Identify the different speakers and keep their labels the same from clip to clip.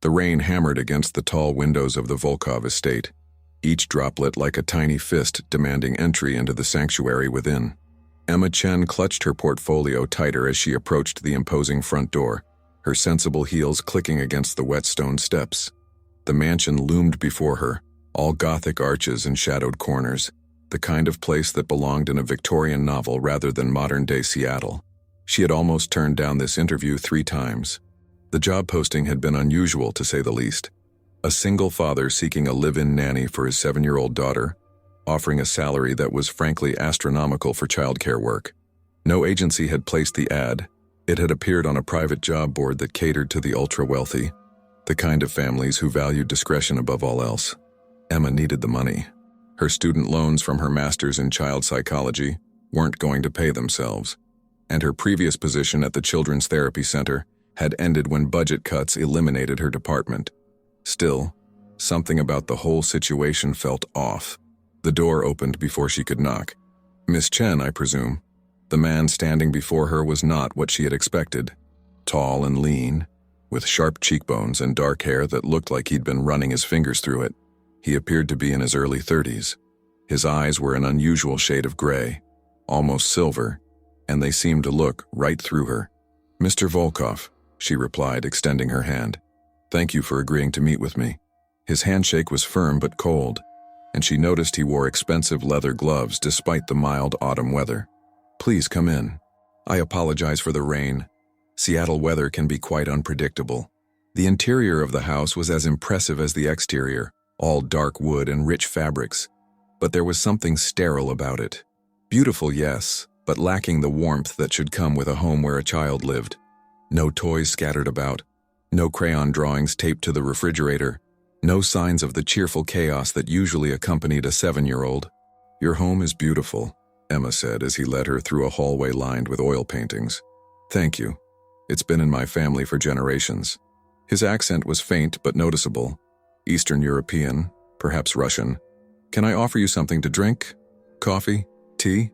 Speaker 1: The rain hammered against the tall windows of the Volkov estate, each droplet like a tiny fist demanding entry into the sanctuary within. Emma Chen clutched her portfolio tighter as she approached the imposing front door, her sensible heels clicking against the wet stone steps. The mansion loomed before her, all Gothic arches and shadowed corners, the kind of place that belonged in a Victorian novel rather than modern-day Seattle. She had almost turned down this interview 3 times. The job posting had been unusual, to say the least. A single father seeking a live-in nanny for his 7-year-old daughter, offering a salary that was frankly astronomical for childcare work. No agency had placed the ad. It had appeared on a private job board that catered to the ultra-wealthy, the kind of families who valued discretion above all else. Emma needed the money. Her student loans from her master's in child psychology weren't going to pay themselves, and her previous position at the Children's Therapy Center had ended when budget cuts eliminated her department. Still, something about the whole situation felt off. The door opened before she could knock. "Miss Chen, I presume." The man standing before her was not what she had expected. Tall and lean, with sharp cheekbones and dark hair that looked like he'd been running his fingers through it. He appeared to be in his early 30s. His eyes were an unusual shade of gray, almost silver, and they seemed to look right through her. "Mr. Volkov," she replied, extending her hand. "Thank you for agreeing to meet with me." His handshake was firm but cold, and she noticed he wore expensive leather gloves despite the mild autumn weather. "Please come in. I apologize for the rain. Seattle weather can be quite unpredictable." The interior of the house was as impressive as the exterior, all dark wood and rich fabrics, but there was something sterile about it. Beautiful, yes, but lacking the warmth that should come with a home where a child lived. No toys scattered about, no crayon drawings taped to the refrigerator, no signs of the cheerful chaos that usually accompanied a 7-year-old. "Your home is beautiful," Emma said as he led her through a hallway lined with oil paintings. "Thank you. It's been in my family for generations." His accent was faint but noticeable. Eastern European, perhaps Russian. "Can I offer you something to drink? Coffee? Tea?"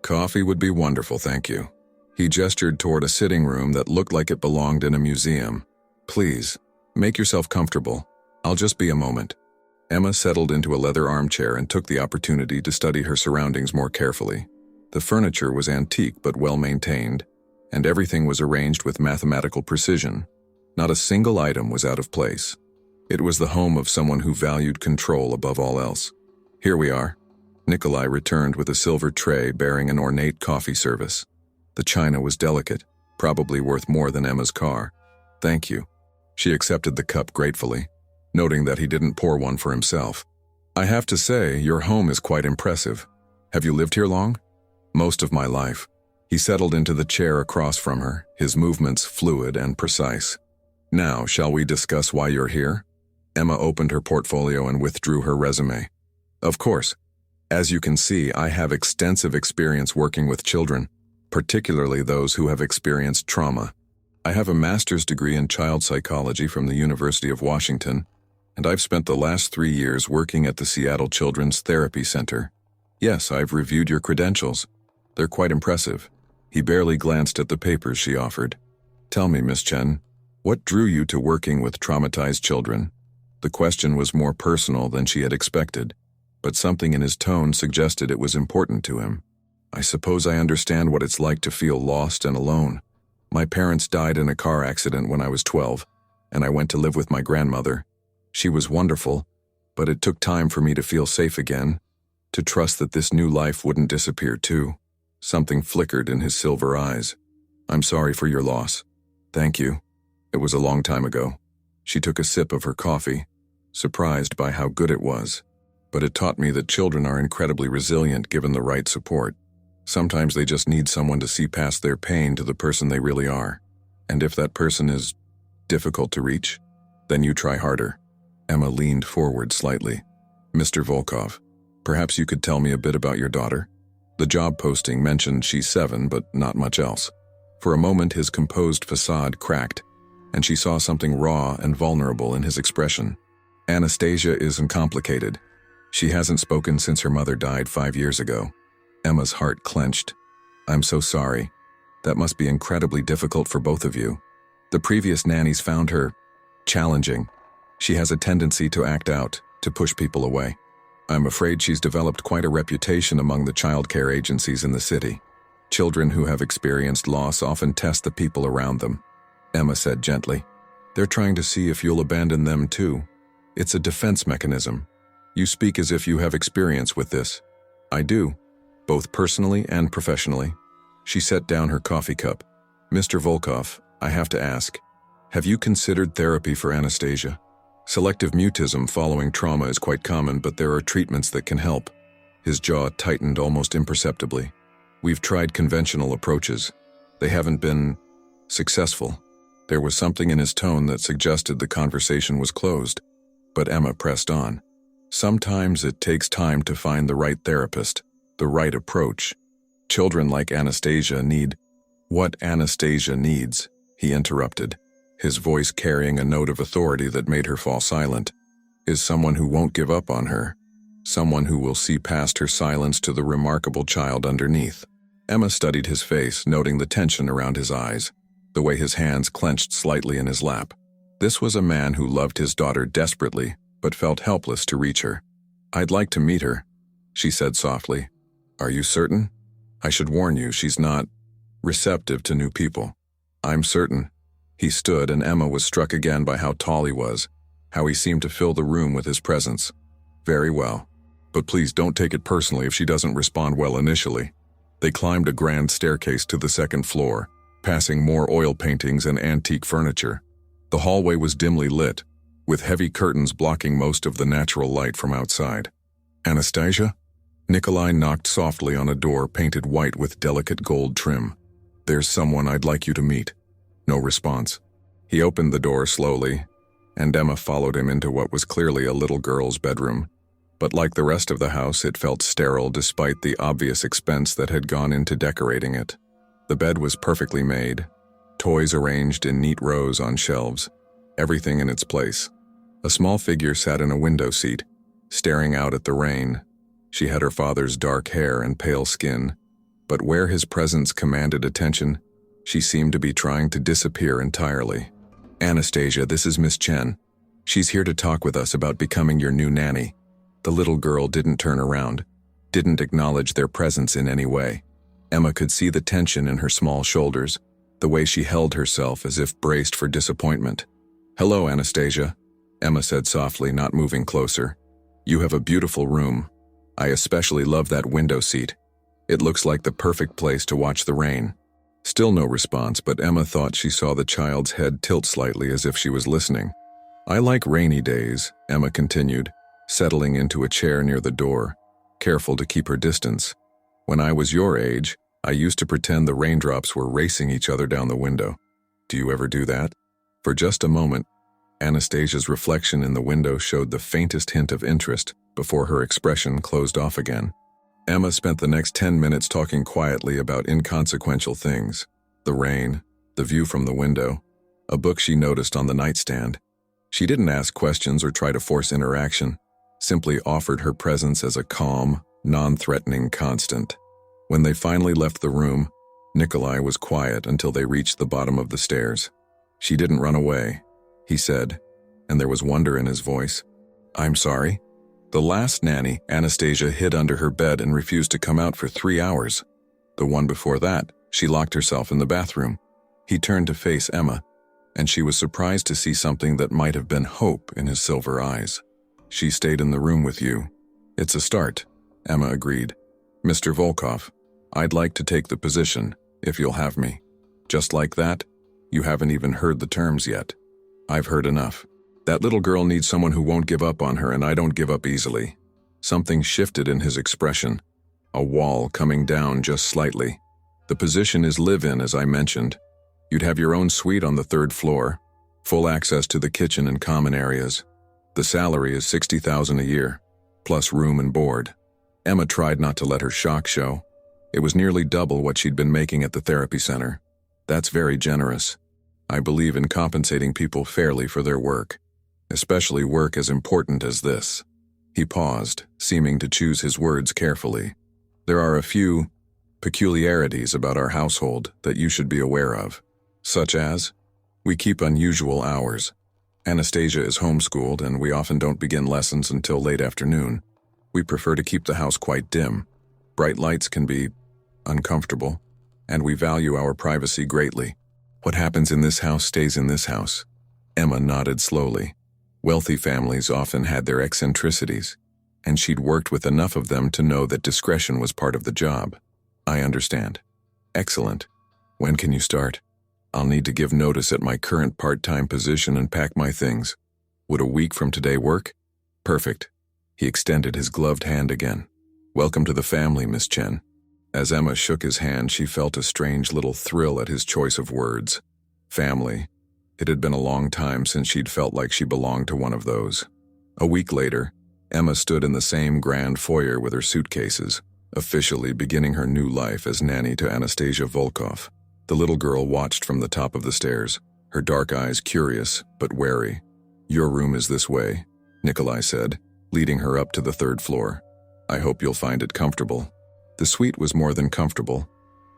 Speaker 1: "Coffee would be wonderful, thank you." He gestured toward a sitting room that looked like it belonged in a museum. "Please, make yourself comfortable. I'll just be a moment." Emma settled into a leather armchair and took the opportunity to study her surroundings more carefully. The furniture was antique but well-maintained, and everything was arranged with mathematical precision. Not a single item was out of place. It was the home of someone who valued control above all else. "Here we are." Nikolai returned with a silver tray bearing an ornate coffee service. The china was delicate, probably worth more than Emma's car. "Thank you." She accepted the cup gratefully, noting that he didn't pour one for himself. "I have to say, your home is quite impressive. Have you lived here long?" "Most of my life." He settled into the chair across from her, his movements fluid and precise. "Now, shall we discuss why you're here?" Emma opened her portfolio and withdrew her resume. "Of course. As you can see, I have extensive experience working with children, particularly those who have experienced trauma. I have a master's degree in child psychology from the University of Washington, and I've spent the last 3 years working at the Seattle Children's Therapy Center. Yes, I've reviewed your credentials. They're quite impressive." He barely glanced at the papers she offered. "Tell me, Miss Chen, what drew you to working with traumatized children?" The question was more personal than she had expected, but something in his tone suggested it was important to him. "I suppose I understand what it's like to feel lost and alone. My parents died in a car accident when I was 12, and I went to live with my grandmother. She was wonderful, but it took time for me to feel safe again, to trust that this new life wouldn't disappear too." Something flickered in his silver eyes. "I'm sorry for your loss." "Thank you. It was a long time ago." She took a sip of her coffee, surprised by how good it was. "But it taught me that children are incredibly resilient given the right support. Sometimes they just need someone to see past their pain to the person they really are. And if that person is difficult to reach, then you try harder." Emma leaned forward slightly. "Mr. Volkov, perhaps you could tell me a bit about your daughter?" The job posting mentioned she's 7, but not much else. For a moment his composed facade cracked, and she saw something raw and vulnerable in his expression. "Anastasia isn't complicated. She hasn't spoken since her mother died 5 years ago." Emma's heart clenched. "I'm so sorry. That must be incredibly difficult for both of you. The previous nannies found her challenging." She has a tendency to act out, to push people away. I'm afraid she's developed quite a reputation among the childcare agencies in the city. Children who have experienced loss often test the people around them," Emma said gently. "They're trying to see if you'll abandon them too. It's a defense mechanism. You speak as if you have experience with this." "I do, both personally and professionally." She set down her coffee cup. "Mr. Volkov, I have to ask, have you considered therapy for Anastasia? Selective mutism following trauma is quite common, but there are treatments that can help." His jaw tightened almost imperceptibly. "We've tried conventional approaches. They haven't been successful." There was something in his tone that suggested the conversation was closed, but Emma pressed on. "Sometimes it takes time to find the right therapist, the right approach. Children like Anastasia need—" "What Anastasia needs," he interrupted, his voice carrying a note of authority that made her fall silent, "is someone who won't give up on her, someone who will see past her silence to the remarkable child underneath." Emma studied his face, noting the tension around his eyes, the way his hands clenched slightly in his lap. This was a man who loved his daughter desperately, but felt helpless to reach her. "I'd like to meet her," she said softly. "Are you certain? I should warn you, she's not receptive to new people." "I'm certain." He stood, and Emma was struck again by how tall he was, how he seemed to fill the room with his presence. "Very well. But please don't take it personally if she doesn't respond well initially." They climbed a grand staircase to the second floor, passing more oil paintings and antique furniture. The hallway was dimly lit, with heavy curtains blocking most of the natural light from outside. "Anastasia?" Nikolai knocked softly on a door painted white with delicate gold trim. "There's someone I'd like you to meet." No response. He opened the door slowly, and Emma followed him into what was clearly a little girl's bedroom. But like the rest of the house, it felt sterile despite the obvious expense that had gone into decorating it. The bed was perfectly made, toys arranged in neat rows on shelves, everything in its place. A small figure sat in a window seat, staring out at the rain. She had her father's dark hair and pale skin, but where his presence commanded attention, she seemed to be trying to disappear entirely. "Anastasia, this is Miss Chen. She's here to talk with us about becoming your new nanny." The little girl didn't turn around, didn't acknowledge their presence in any way. Emma could see the tension in her small shoulders, the way she held herself as if braced for disappointment. "Hello, Anastasia," Emma said softly, not moving closer. "You have a beautiful room. I especially love that window seat. It looks like the perfect place to watch the rain." Still no response, but Emma thought she saw the child's head tilt slightly as if she was listening. "I like rainy days," Emma continued, settling into a chair near the door, careful to keep her distance. "When I was your age, I used to pretend the raindrops were racing each other down the window. Do you ever do that?" For just a moment, Anastasia's reflection in the window showed the faintest hint of interest before her expression closed off again. Emma spent the next 10 minutes talking quietly about inconsequential things: the rain, the view from the window, a book she noticed on the nightstand. She didn't ask questions or try to force interaction, simply offered her presence as a calm, non-threatening constant. When they finally left the room, Nikolai was quiet until they reached the bottom of the stairs. "She didn't run away," he said, and there was wonder in his voice. "I'm sorry?" "The last nanny, Anastasia, hid under her bed and refused to come out for 3 hours. The one before that, she locked herself in the bathroom." He turned to face Emma, and she was surprised to see something that might have been hope in his silver eyes. "She stayed in the room with you." "It's a start," Emma agreed. "Mr. Volkov, I'd like to take the position, if you'll have me." "Just like that? You haven't even heard the terms yet." "I've heard enough. That little girl needs someone who won't give up on her, and I don't give up easily." Something shifted in his expression, a wall coming down just slightly. "The position is live-in, as I mentioned. You'd have your own suite on the 3rd floor, full access to the kitchen and common areas. The salary is $60,000 a year, plus room and board." Emma tried not to let her shock show. It was nearly double what she'd been making at the therapy center. "That's very generous. I believe in compensating people fairly for their work, especially work as important as this." He paused, seeming to choose his words carefully. "There are a few peculiarities about our household that you should be aware of, such as, we keep unusual hours." Anastasia is homeschooled, and we often don't begin lessons until late afternoon. We prefer to keep the house quite dim. Bright lights can be uncomfortable, and we value our privacy greatly. What happens in this house stays in this house. Emma nodded slowly. Wealthy families often had their eccentricities, and she'd worked with enough of them to know that discretion was part of the job. I understand. Excellent. When can you start? I'll need to give notice at my current part-time position and pack my things. Would a week from today work? Perfect. He extended his gloved hand again. Welcome to the family, Miss Chen. As Emma shook his hand, she felt a strange little thrill at his choice of words. Family. It had been a long time since she'd felt like she belonged to one of those. A week later, Emma stood in the same grand foyer with her suitcases, officially beginning her new life as nanny to Anastasia Volkov. The little girl watched from the top of the stairs, her dark eyes curious but wary. Your room is this way, Nikolai said, leading her up to the third floor. I hope you'll find it comfortable. The suite was more than comfortable.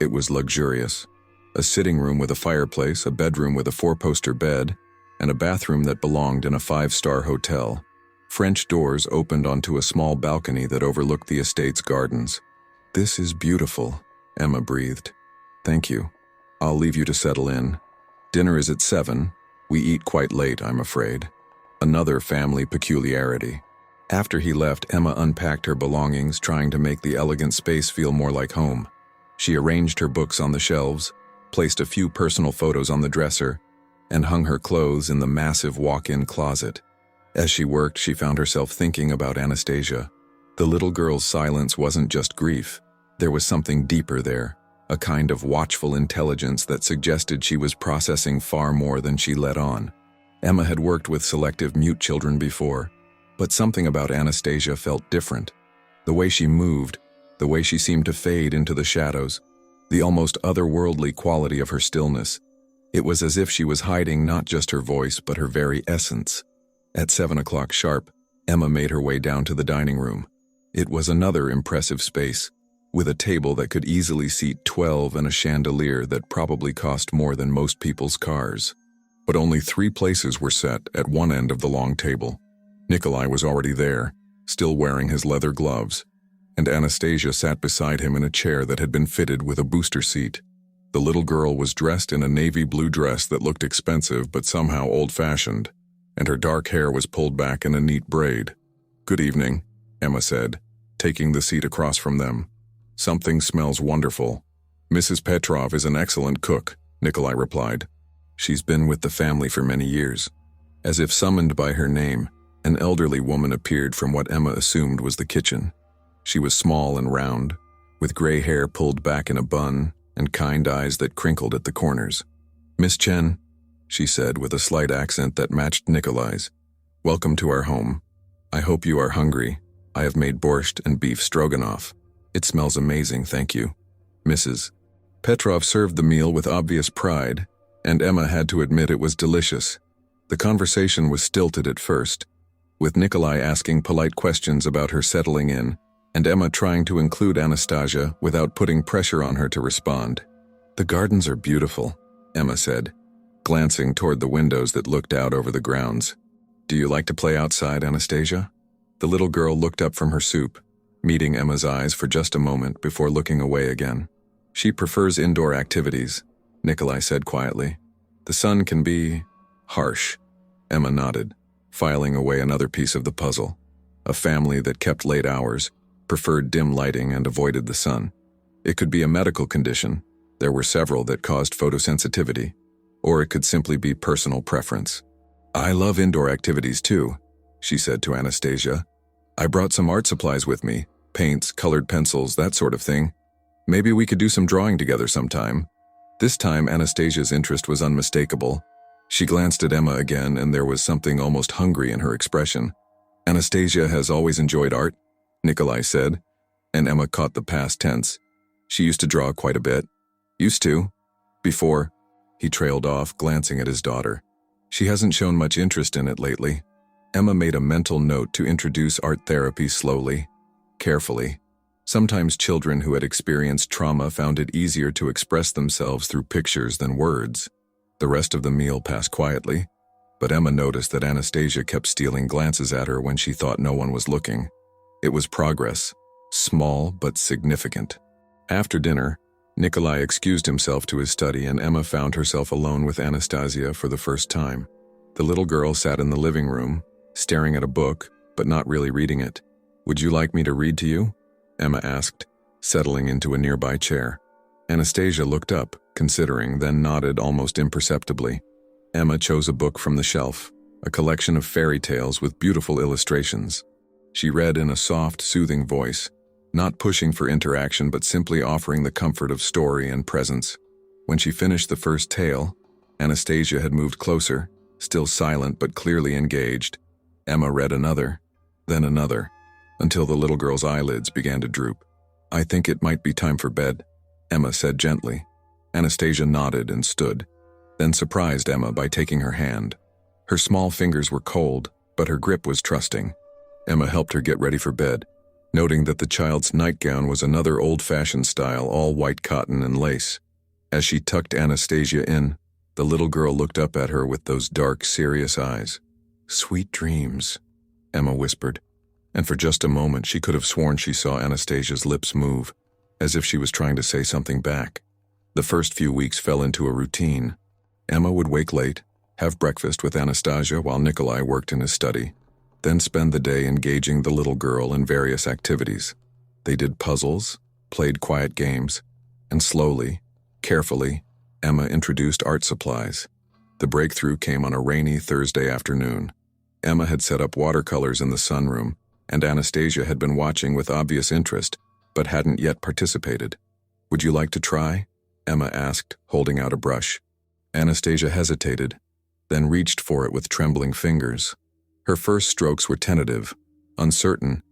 Speaker 1: It was luxurious. A sitting room with a fireplace, a bedroom with a 4-poster bed, and a bathroom that belonged in a 5-star hotel. French doors opened onto a small balcony that overlooked the estate's gardens. This is beautiful, Emma breathed. Thank you. I'll leave you to settle in. Dinner is at 7. We eat quite late, I'm afraid. Another family peculiarity. After he left, Emma unpacked her belongings, trying to make the elegant space feel more like home. She arranged her books on the shelves, placed a few personal photos on the dresser, and hung her clothes in the massive walk-in closet. As she worked, she found herself thinking about Anastasia. The little girl's silence wasn't just grief. There was something deeper there, a kind of watchful intelligence that suggested she was processing far more than she let on. Emma had worked with selective mute children before, but something about Anastasia felt different. The way she moved, the way she seemed to fade into the shadows, the almost otherworldly quality of her stillness. It was as if she was hiding not just her voice, but her very essence. At 7 o'clock sharp, Emma made her way down to the dining room. It was another impressive space, with a table that could easily seat 12 and a chandelier that probably cost more than most people's cars. But only 3 places were set at one end of the long table. Nikolai was already there, still wearing his leather gloves, and Anastasia sat beside him in a chair that had been fitted with a booster seat. The little girl was dressed in a navy blue dress that looked expensive but somehow old-fashioned, and her dark hair was pulled back in a neat braid. Good evening, Emma said, taking the seat across from them. Something smells wonderful. Mrs. Petrov is an excellent cook, Nikolai replied. She's been with the family for many years. As if summoned by her name, an elderly woman appeared from what Emma assumed was the kitchen. She was small and round, with gray hair pulled back in a bun and kind eyes that crinkled at the corners. Miss Chen, she said with a slight accent that matched Nikolai's. Welcome to our home. I hope you are hungry. I have made borscht and beef stroganoff. It smells amazing, thank you. Mrs. Petrov served the meal with obvious pride, and Emma had to admit it was delicious. The conversation was stilted at first, with Nikolai asking polite questions about her settling in, and Emma trying to include Anastasia without putting pressure on her to respond. The gardens are beautiful, Emma said, glancing toward the windows that looked out over the grounds. Do you like to play outside, Anastasia? The little girl looked up from her soup, meeting Emma's eyes for just a moment before looking away again. She prefers indoor activities, Nikolai said quietly. The sun can be harsh. Emma nodded, filing away another piece of the puzzle. A family that kept late hours, preferred dim lighting, and avoided the sun. It could be a medical condition. There were several that caused photosensitivity, or it could simply be personal preference. I love indoor activities too, she said to Anastasia. I brought some art supplies with me, paints, colored pencils, that sort of thing. Maybe we could do some drawing together sometime. This time Anastasia's interest was unmistakable. She glanced at Emma again, and there was something almost hungry in her expression. Anastasia has always enjoyed art, Nikolai said, and Emma caught the past tense. She used to draw quite a bit. Used to. Before. He trailed off, glancing at his daughter. She hasn't shown much interest in it lately. Emma made a mental note to introduce art therapy slowly, carefully. Sometimes children who had experienced trauma found it easier to express themselves through pictures than words. The rest of the meal passed quietly. but Emma noticed that Anastasia kept stealing glances at her when she thought no one was looking. It was progress, small but significant. After dinner, Nikolai excused himself to his study and Emma found herself alone with Anastasia for the first time. The little girl sat in the living room, staring at a book, but not really reading it. "Would you like me to read to you?" Emma asked, settling into a nearby chair. Anastasia looked up, considering, then nodded almost imperceptibly. Emma chose a book from the shelf, a collection of fairy tales with beautiful illustrations. She read in a soft, soothing voice, not pushing for interaction but simply offering the comfort of story and presence. When she finished the first tale, Anastasia had moved closer, still silent but clearly engaged. Emma read another, then another, until the little girl's eyelids began to droop. "I think it might be time for bed," Emma said gently. Anastasia nodded and stood, then surprised Emma by taking her hand. Her small fingers were cold, but her grip was trusting. Emma helped her get ready for bed, noting that the child's nightgown was another old-fashioned style, all white cotton and lace. As she tucked Anastasia in, the little girl looked up at her with those dark, serious eyes. "Sweet dreams," Emma whispered, and for just a moment she could have sworn she saw Anastasia's lips move, as if she was trying to say something back. The first few weeks fell into a routine. Emma would wake late, have breakfast with Anastasia while Nikolai worked in his study, then spend the day engaging the little girl in various activities. They did puzzles, played quiet games, and slowly, carefully, Emma introduced art supplies. The breakthrough came on a rainy Thursday afternoon. Emma had set up watercolors in the sunroom, and Anastasia had been watching with obvious interest, but hadn't yet participated. "Would you like to try?" Emma asked, holding out a brush. Anastasia hesitated, then reached for it with trembling fingers. Her first strokes were tentative, uncertain,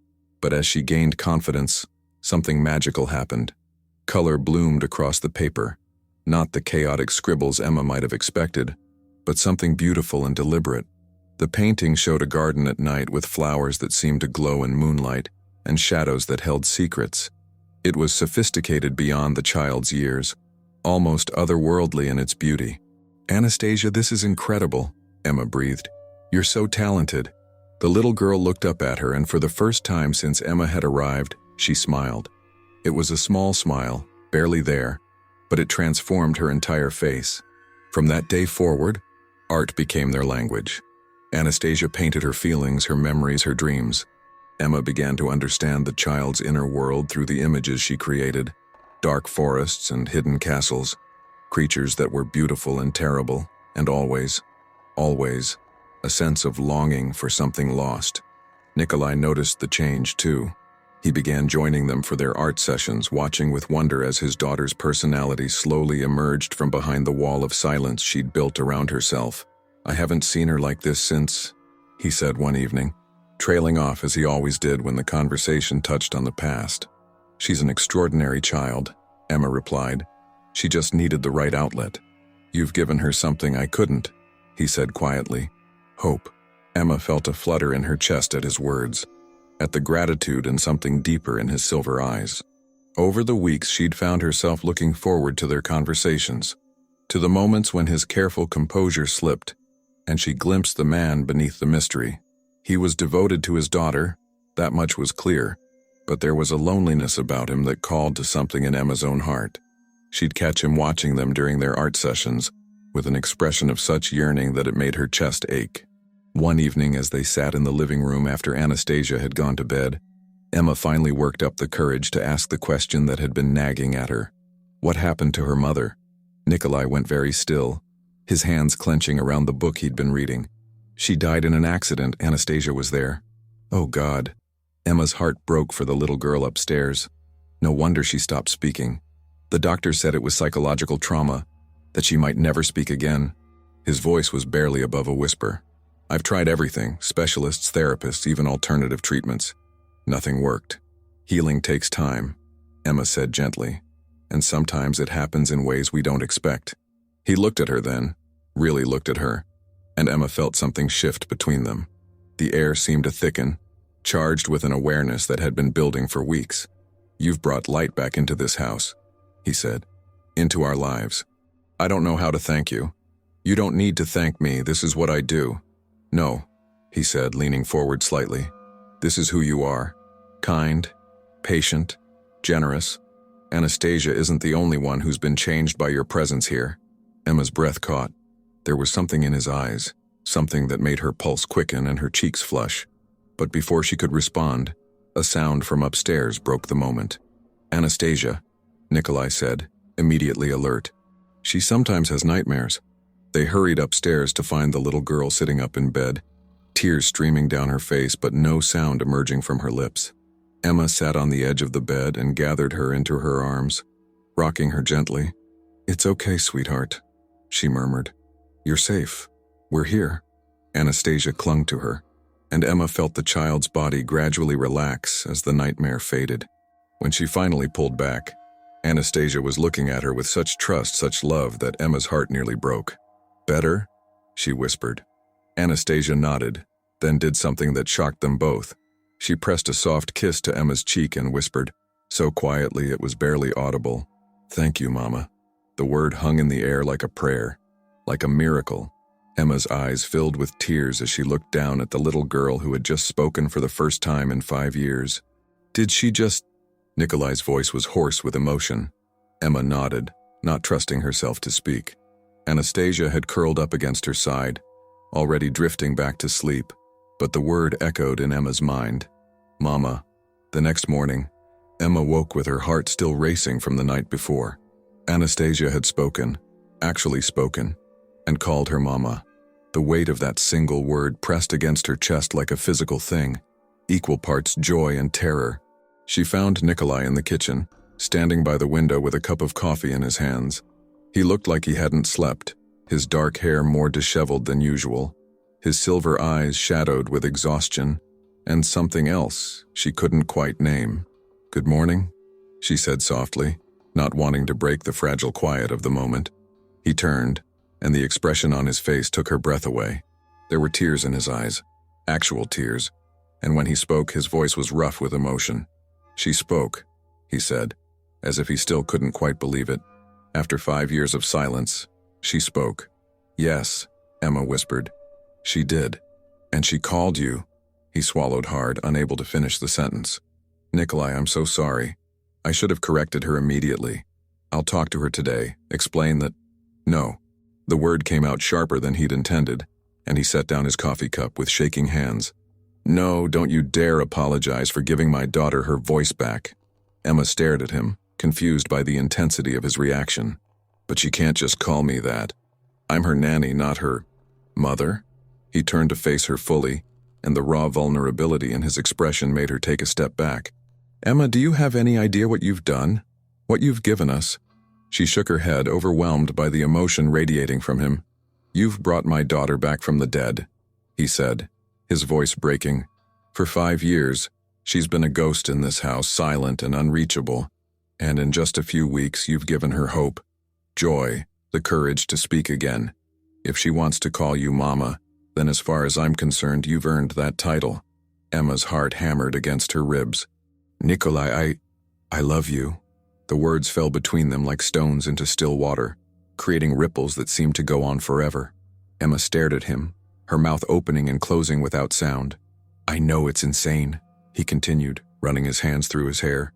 Speaker 1: but as she gained confidence, something magical happened. Color bloomed across the paper, not the chaotic scribbles Emma might have expected, but something beautiful and deliberate. The painting showed a garden at night with flowers that seemed to glow in moonlight and shadows that held secrets. It was sophisticated beyond the child's years, almost otherworldly in its beauty. "Anastasia, this is incredible," Emma breathed. "You're so talented." The little girl looked up at her, and for the first time since Emma had arrived, she smiled. It was a small smile, barely there, but it transformed her entire face. From that day forward, art became their language. Anastasia painted her feelings, her memories, her dreams. Emma began to understand the child's inner world through the images she created: dark forests and hidden castles, creatures that were beautiful and terrible, and always, a sense of longing for something lost. Nikolai noticed the change too. He began joining them for their art sessions, watching with wonder as his daughter's personality slowly emerged from behind the wall of silence she'd built around herself. "I haven't seen her like this since," he said one evening, trailing off as he always did when the conversation touched on the past. "She's an extraordinary child," Emma replied. "She just needed the right outlet." "You've given her something I couldn't," he said quietly. "Hope." Emma felt a flutter in her chest at his words, at the gratitude and something deeper in his silver eyes. Over the weeks she'd found herself looking forward to their conversations, to the moments when his careful composure slipped, and she glimpsed the man beneath the mystery. He was devoted to his daughter, that much was clear, but there was a loneliness about him that called to something in Emma's own heart. She'd catch him watching them during their art sessions, with an expression of such yearning that it made her chest ache. One evening, as they sat in the living room after Anastasia had gone to bed, Emma finally worked up the courage to ask the question that had been nagging at her. What happened to her mother? Nikolai went very still, his hands clenching around the book he'd been reading. "She died in an accident. Anastasia was there." "Oh God." Emma's heart broke for the little girl upstairs. No wonder she stopped speaking. The doctor said it was psychological trauma, that she might never speak again. His voice was barely above a whisper. "I've tried everything, specialists, therapists, even alternative treatments. Nothing worked. Healing takes time," Emma said gently, "and sometimes it happens in ways we don't expect." He looked at her then, really looked at her, and Emma felt something shift between them. The air seemed to thicken, charged with an awareness that had been building for weeks. "You've brought light back into this house," he said, "into our lives. I don't know how to thank you. You don't need to thank me, this is what I do. No, he said, leaning forward slightly. This is who you are. Kind, patient, generous. Anastasia isn't the only one who's been changed by your presence here. Emma's breath caught. There was something in his eyes, something that made her pulse quicken and her cheeks flush. But before she could respond, a sound from upstairs broke the moment. Anastasia, Nikolai said, immediately alert. She sometimes has nightmares. They hurried upstairs to find the little girl sitting up in bed, tears streaming down her face but no sound emerging from her lips. Emma sat on the edge of the bed and gathered her into her arms, rocking her gently. It's okay, sweetheart, she murmured. You're safe. We're here. Anastasia clung to her, and Emma felt the child's body gradually relax as the nightmare faded. When she finally pulled back, Anastasia was looking at her with such trust, such love, that Emma's heart nearly broke. Better? She whispered. Anastasia nodded, then did something that shocked them both. She pressed a soft kiss to Emma's cheek and whispered, so quietly it was barely audible, Thank you, Mama. The word hung in the air like a prayer, like a miracle. Emma's eyes filled with tears as she looked down at the little girl who had just spoken for the first time in 5 years. Did she just... Nikolai's voice was hoarse with emotion. Emma nodded, not trusting herself to speak. Anastasia had curled up against her side, already drifting back to sleep, but the word echoed in Emma's mind. Mama. The next morning, Emma woke with her heart still racing from the night before. Anastasia had spoken, actually spoken, and called her Mama. The weight of that single word pressed against her chest like a physical thing, equal parts joy and terror. She found Nikolai in the kitchen, standing by the window with a cup of coffee in his hands. He looked like he hadn't slept, his dark hair more disheveled than usual, his silver eyes shadowed with exhaustion, and something else she couldn't quite name. Good morning, she said softly, not wanting to break the fragile quiet of the moment. He turned, and the expression on his face took her breath away. There were tears in his eyes, actual tears, and when he spoke, his voice was rough with emotion. She spoke, he said, as if he still couldn't quite believe it. After 5 years of silence, she spoke. Yes, Emma whispered. She did. And she called you. He swallowed hard, unable to finish the sentence. Nikolai, I'm so sorry. I should have corrected her immediately. I'll talk to her today, explain that... No. The word came out sharper than he'd intended, and he set down his coffee cup with shaking hands. No, don't you dare apologize for giving my daughter her voice back. Emma stared at him, confused by the intensity of his reaction. But she can't just call me that. I'm her nanny, not her... Mother? He turned to face her fully, and the raw vulnerability in his expression made her take a step back. Emma, do you have any idea what you've done? What you've given us? She shook her head, overwhelmed by the emotion radiating from him. You've brought my daughter back from the dead, he said, his voice breaking. For 5 years, she's been a ghost in this house, silent and unreachable. And in just a few weeks, you've given her hope, joy, the courage to speak again. If she wants to call you Mama, then as far as I'm concerned, you've earned that title. Emma's heart hammered against her ribs. Nikolai, I love you. The words fell between them like stones into still water, creating ripples that seemed to go on forever. Emma stared at him, her mouth opening and closing without sound. I know it's insane, he continued, running his hands through his hair.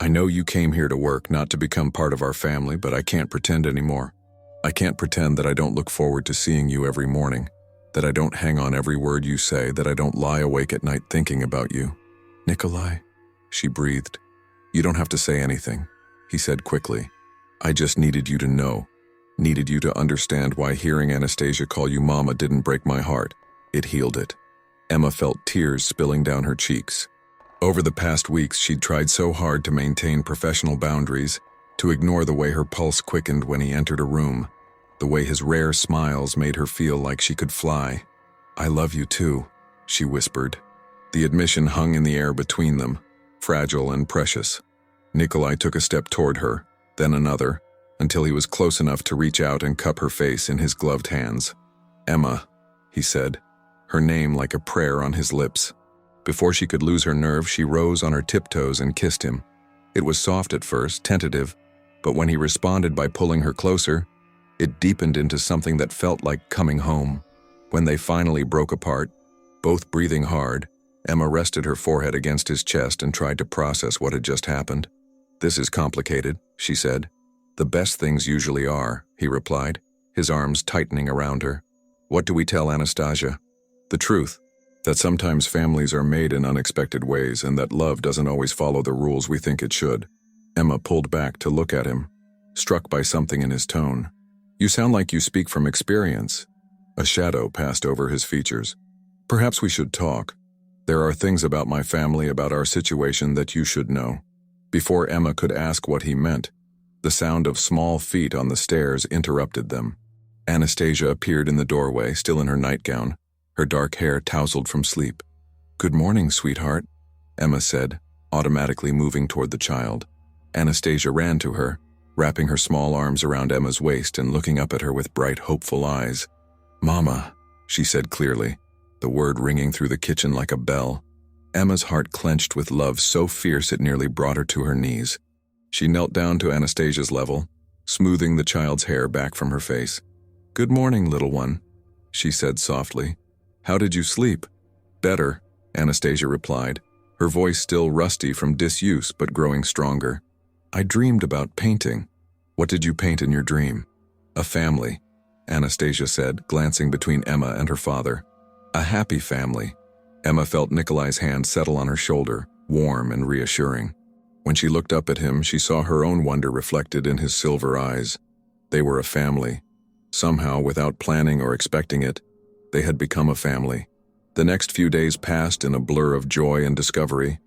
Speaker 1: I know you came here to work, not to become part of our family, but I can't pretend anymore. I can't pretend that I don't look forward to seeing you every morning, that I don't hang on every word you say, that I don't lie awake at night thinking about you. Nikolai, she breathed. You don't have to say anything, he said quickly. I just needed you to know, needed you to understand why hearing Anastasia call you Mama didn't break my heart. It healed it. Emma felt tears spilling down her cheeks. Over the past weeks, she'd tried so hard to maintain professional boundaries, to ignore the way her pulse quickened when he entered a room, the way his rare smiles made her feel like she could fly. I love you too, she whispered. The admission hung in the air between them, fragile and precious. Nikolai took a step toward her, then another, until he was close enough to reach out and cup her face in his gloved hands. Emma, he said, her name like a prayer on his lips. Before she could lose her nerve, she rose on her tiptoes and kissed him. It was soft at first, tentative, but when he responded by pulling her closer, It deepened into something that felt like coming home. When they finally broke apart, both breathing hard, Emma rested her forehead against his chest and tried to process what had just happened. "This is complicated," she said. "The best things usually are," he replied, his arms tightening around her. "What do we tell Anastasia?" "The truth, that sometimes families are made in unexpected ways and that love doesn't always follow the rules we think it should." Emma pulled back to look at him, struck by something in his tone. "You sound like you speak from experience." A shadow passed over his features. "Perhaps we should talk. There are things about my family, about our situation, that you should know." Before Emma could ask what he meant, the sound of small feet on the stairs interrupted them. Anastasia appeared in the doorway, still in her nightgown, her dark hair tousled from sleep. "Good morning, sweetheart," Emma said, automatically moving toward the child. Anastasia ran to her, wrapping her small arms around Emma's waist and looking up at her with bright, hopeful eyes. "Mama," she said clearly, the word ringing through the kitchen like a bell. Emma's heart clenched with love so fierce it nearly brought her to her knees. She knelt down to Anastasia's level, smoothing the child's hair back from her face. "Good morning, little one," she said softly. "How did you sleep?" "Better," Anastasia replied, her voice still rusty from disuse but growing stronger. "I dreamed about painting." "What did you paint in your dream?" "A family," Anastasia said, glancing between Emma and her father. "A happy family." Emma felt Nikolai's hand settle on her shoulder, warm and reassuring. When she looked up at him, she saw her own wonder reflected in his silver eyes. They were a family. Somehow, without planning or expecting it, they had become a family. The next few days passed in a blur of joy and discovery.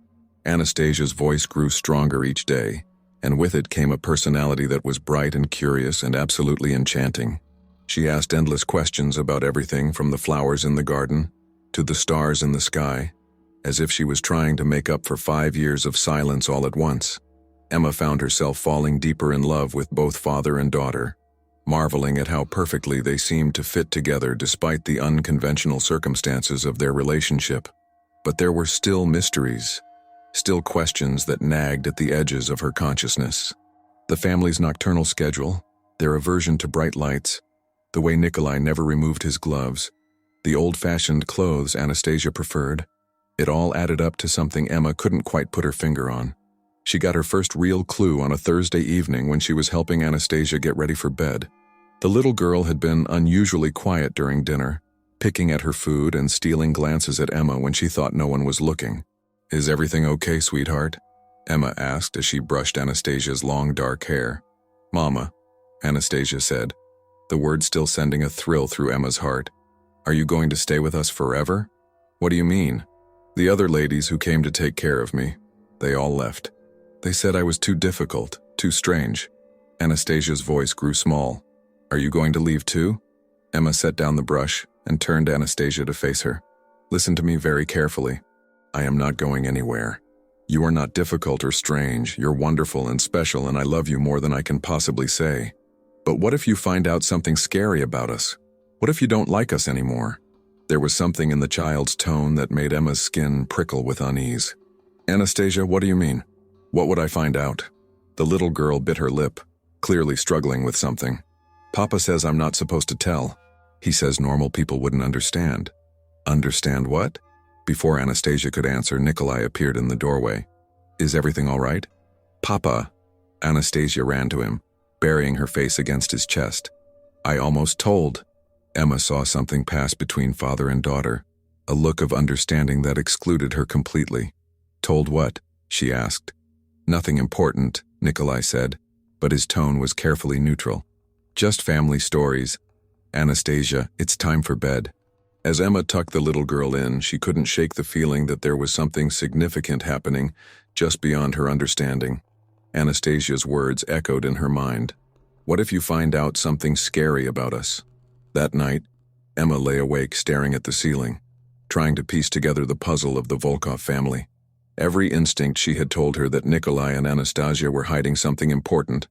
Speaker 1: Anastasia's voice grew stronger each day, and with it came a personality that was bright and curious and absolutely enchanting. She asked endless questions about everything from the flowers in the garden to the stars in the sky, as if she was trying to make up for 5 years of silence all at once. Emma found herself falling deeper in love with both father and daughter, marveling at how perfectly they seemed to fit together despite the unconventional circumstances of their relationship. But there were still mysteries, still questions that nagged at the edges of her consciousness. The family's nocturnal schedule, their aversion to bright lights, the way Nikolai never removed his gloves, the old-fashioned clothes Anastasia preferred, it all added up to something Emma couldn't quite put her finger on. She got her first real clue on a Thursday evening when she was helping Anastasia get ready for bed. The little girl had been unusually quiet during dinner, picking at her food and stealing glances at Emma when she thought no one was looking. "Is everything okay, sweetheart?" Emma asked as she brushed Anastasia's long dark hair. "Mama," Anastasia said, the word still sending a thrill through Emma's heart. "Are you going to stay with us forever?" "What do you mean?" "The other ladies who came to take care of me, they all left. They said I was too difficult, too strange." Anastasia's voice grew small. "Are you going to leave too?" Emma set down the brush and turned Anastasia to face her. "Listen to me very carefully. I am not going anywhere. You are not difficult or strange. You're wonderful and special, and I love you more than I can possibly say. But what if you find out something scary about us? What if you don't like us anymore?" There was something in the child's tone that made Emma's skin prickle with unease. "Anastasia, what do you mean? What would I find out?" The little girl bit her lip, clearly struggling with something. "Papa says I'm not supposed to tell. He says normal people wouldn't understand." "Understand what?" Before Anastasia could answer, Nikolai appeared in the doorway. "Is everything all right?" "Papa." Anastasia ran to him, burying her face against his chest. "I almost told." Emma saw something pass between father and daughter, a look of understanding that excluded her completely. "Told what?" she asked. "Nothing important," Nikolai said, but his tone was carefully neutral. "Just family stories. Anastasia, it's time for bed." As Emma tucked the little girl in, she couldn't shake the feeling that there was something significant happening just beyond her understanding. Anastasia's words echoed in her mind. "What if you find out something scary about us?" That night, Emma lay awake staring at the ceiling, trying to piece together the puzzle of the Volkov family. Every instinct she had told her that Nikolai and Anastasia were hiding something important,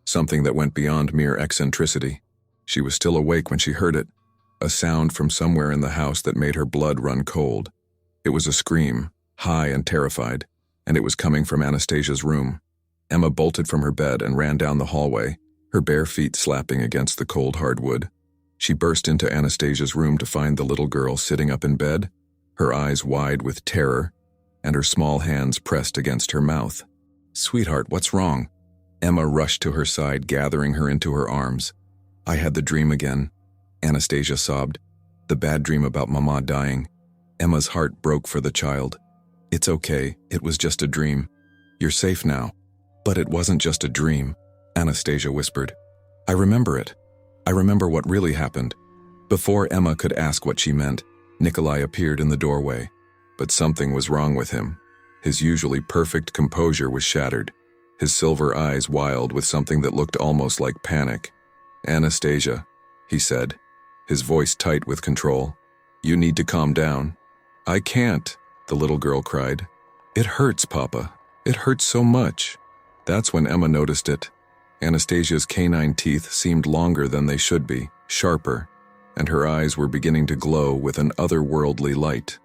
Speaker 1: something that went beyond mere eccentricity. She was still awake when she heard it, a sound from somewhere in the house that made her blood run cold. It was a scream, high and terrified, and it was coming from Anastasia's room. Emma bolted from her bed and ran down the hallway, her bare feet slapping against the cold hardwood. She burst into Anastasia's room to find the little girl sitting up in bed, her eyes wide with terror, and her small hands pressed against her mouth. "Sweetheart, what's wrong?" Emma rushed to her side, gathering her into her arms. "I had the dream again," Anastasia sobbed. "The bad dream about Mama dying." Emma's heart broke for the child. "It's okay, it was just a dream. You're safe now." "But it wasn't just a dream," Anastasia whispered. "I remember it. I remember what really happened." Before Emma could ask what she meant, Nikolai appeared in the doorway. But something was wrong with him. His usually perfect composure was shattered, his silver eyes wild with something that looked almost like panic. "Anastasia," he said, his voice tight with control. "You need to calm down." "I can't," the little girl cried. "It hurts, Papa. It hurts so much." That's when Emma noticed it. Anastasia's canine teeth seemed longer than they should be, sharper, and her eyes were beginning to glow with an otherworldly light.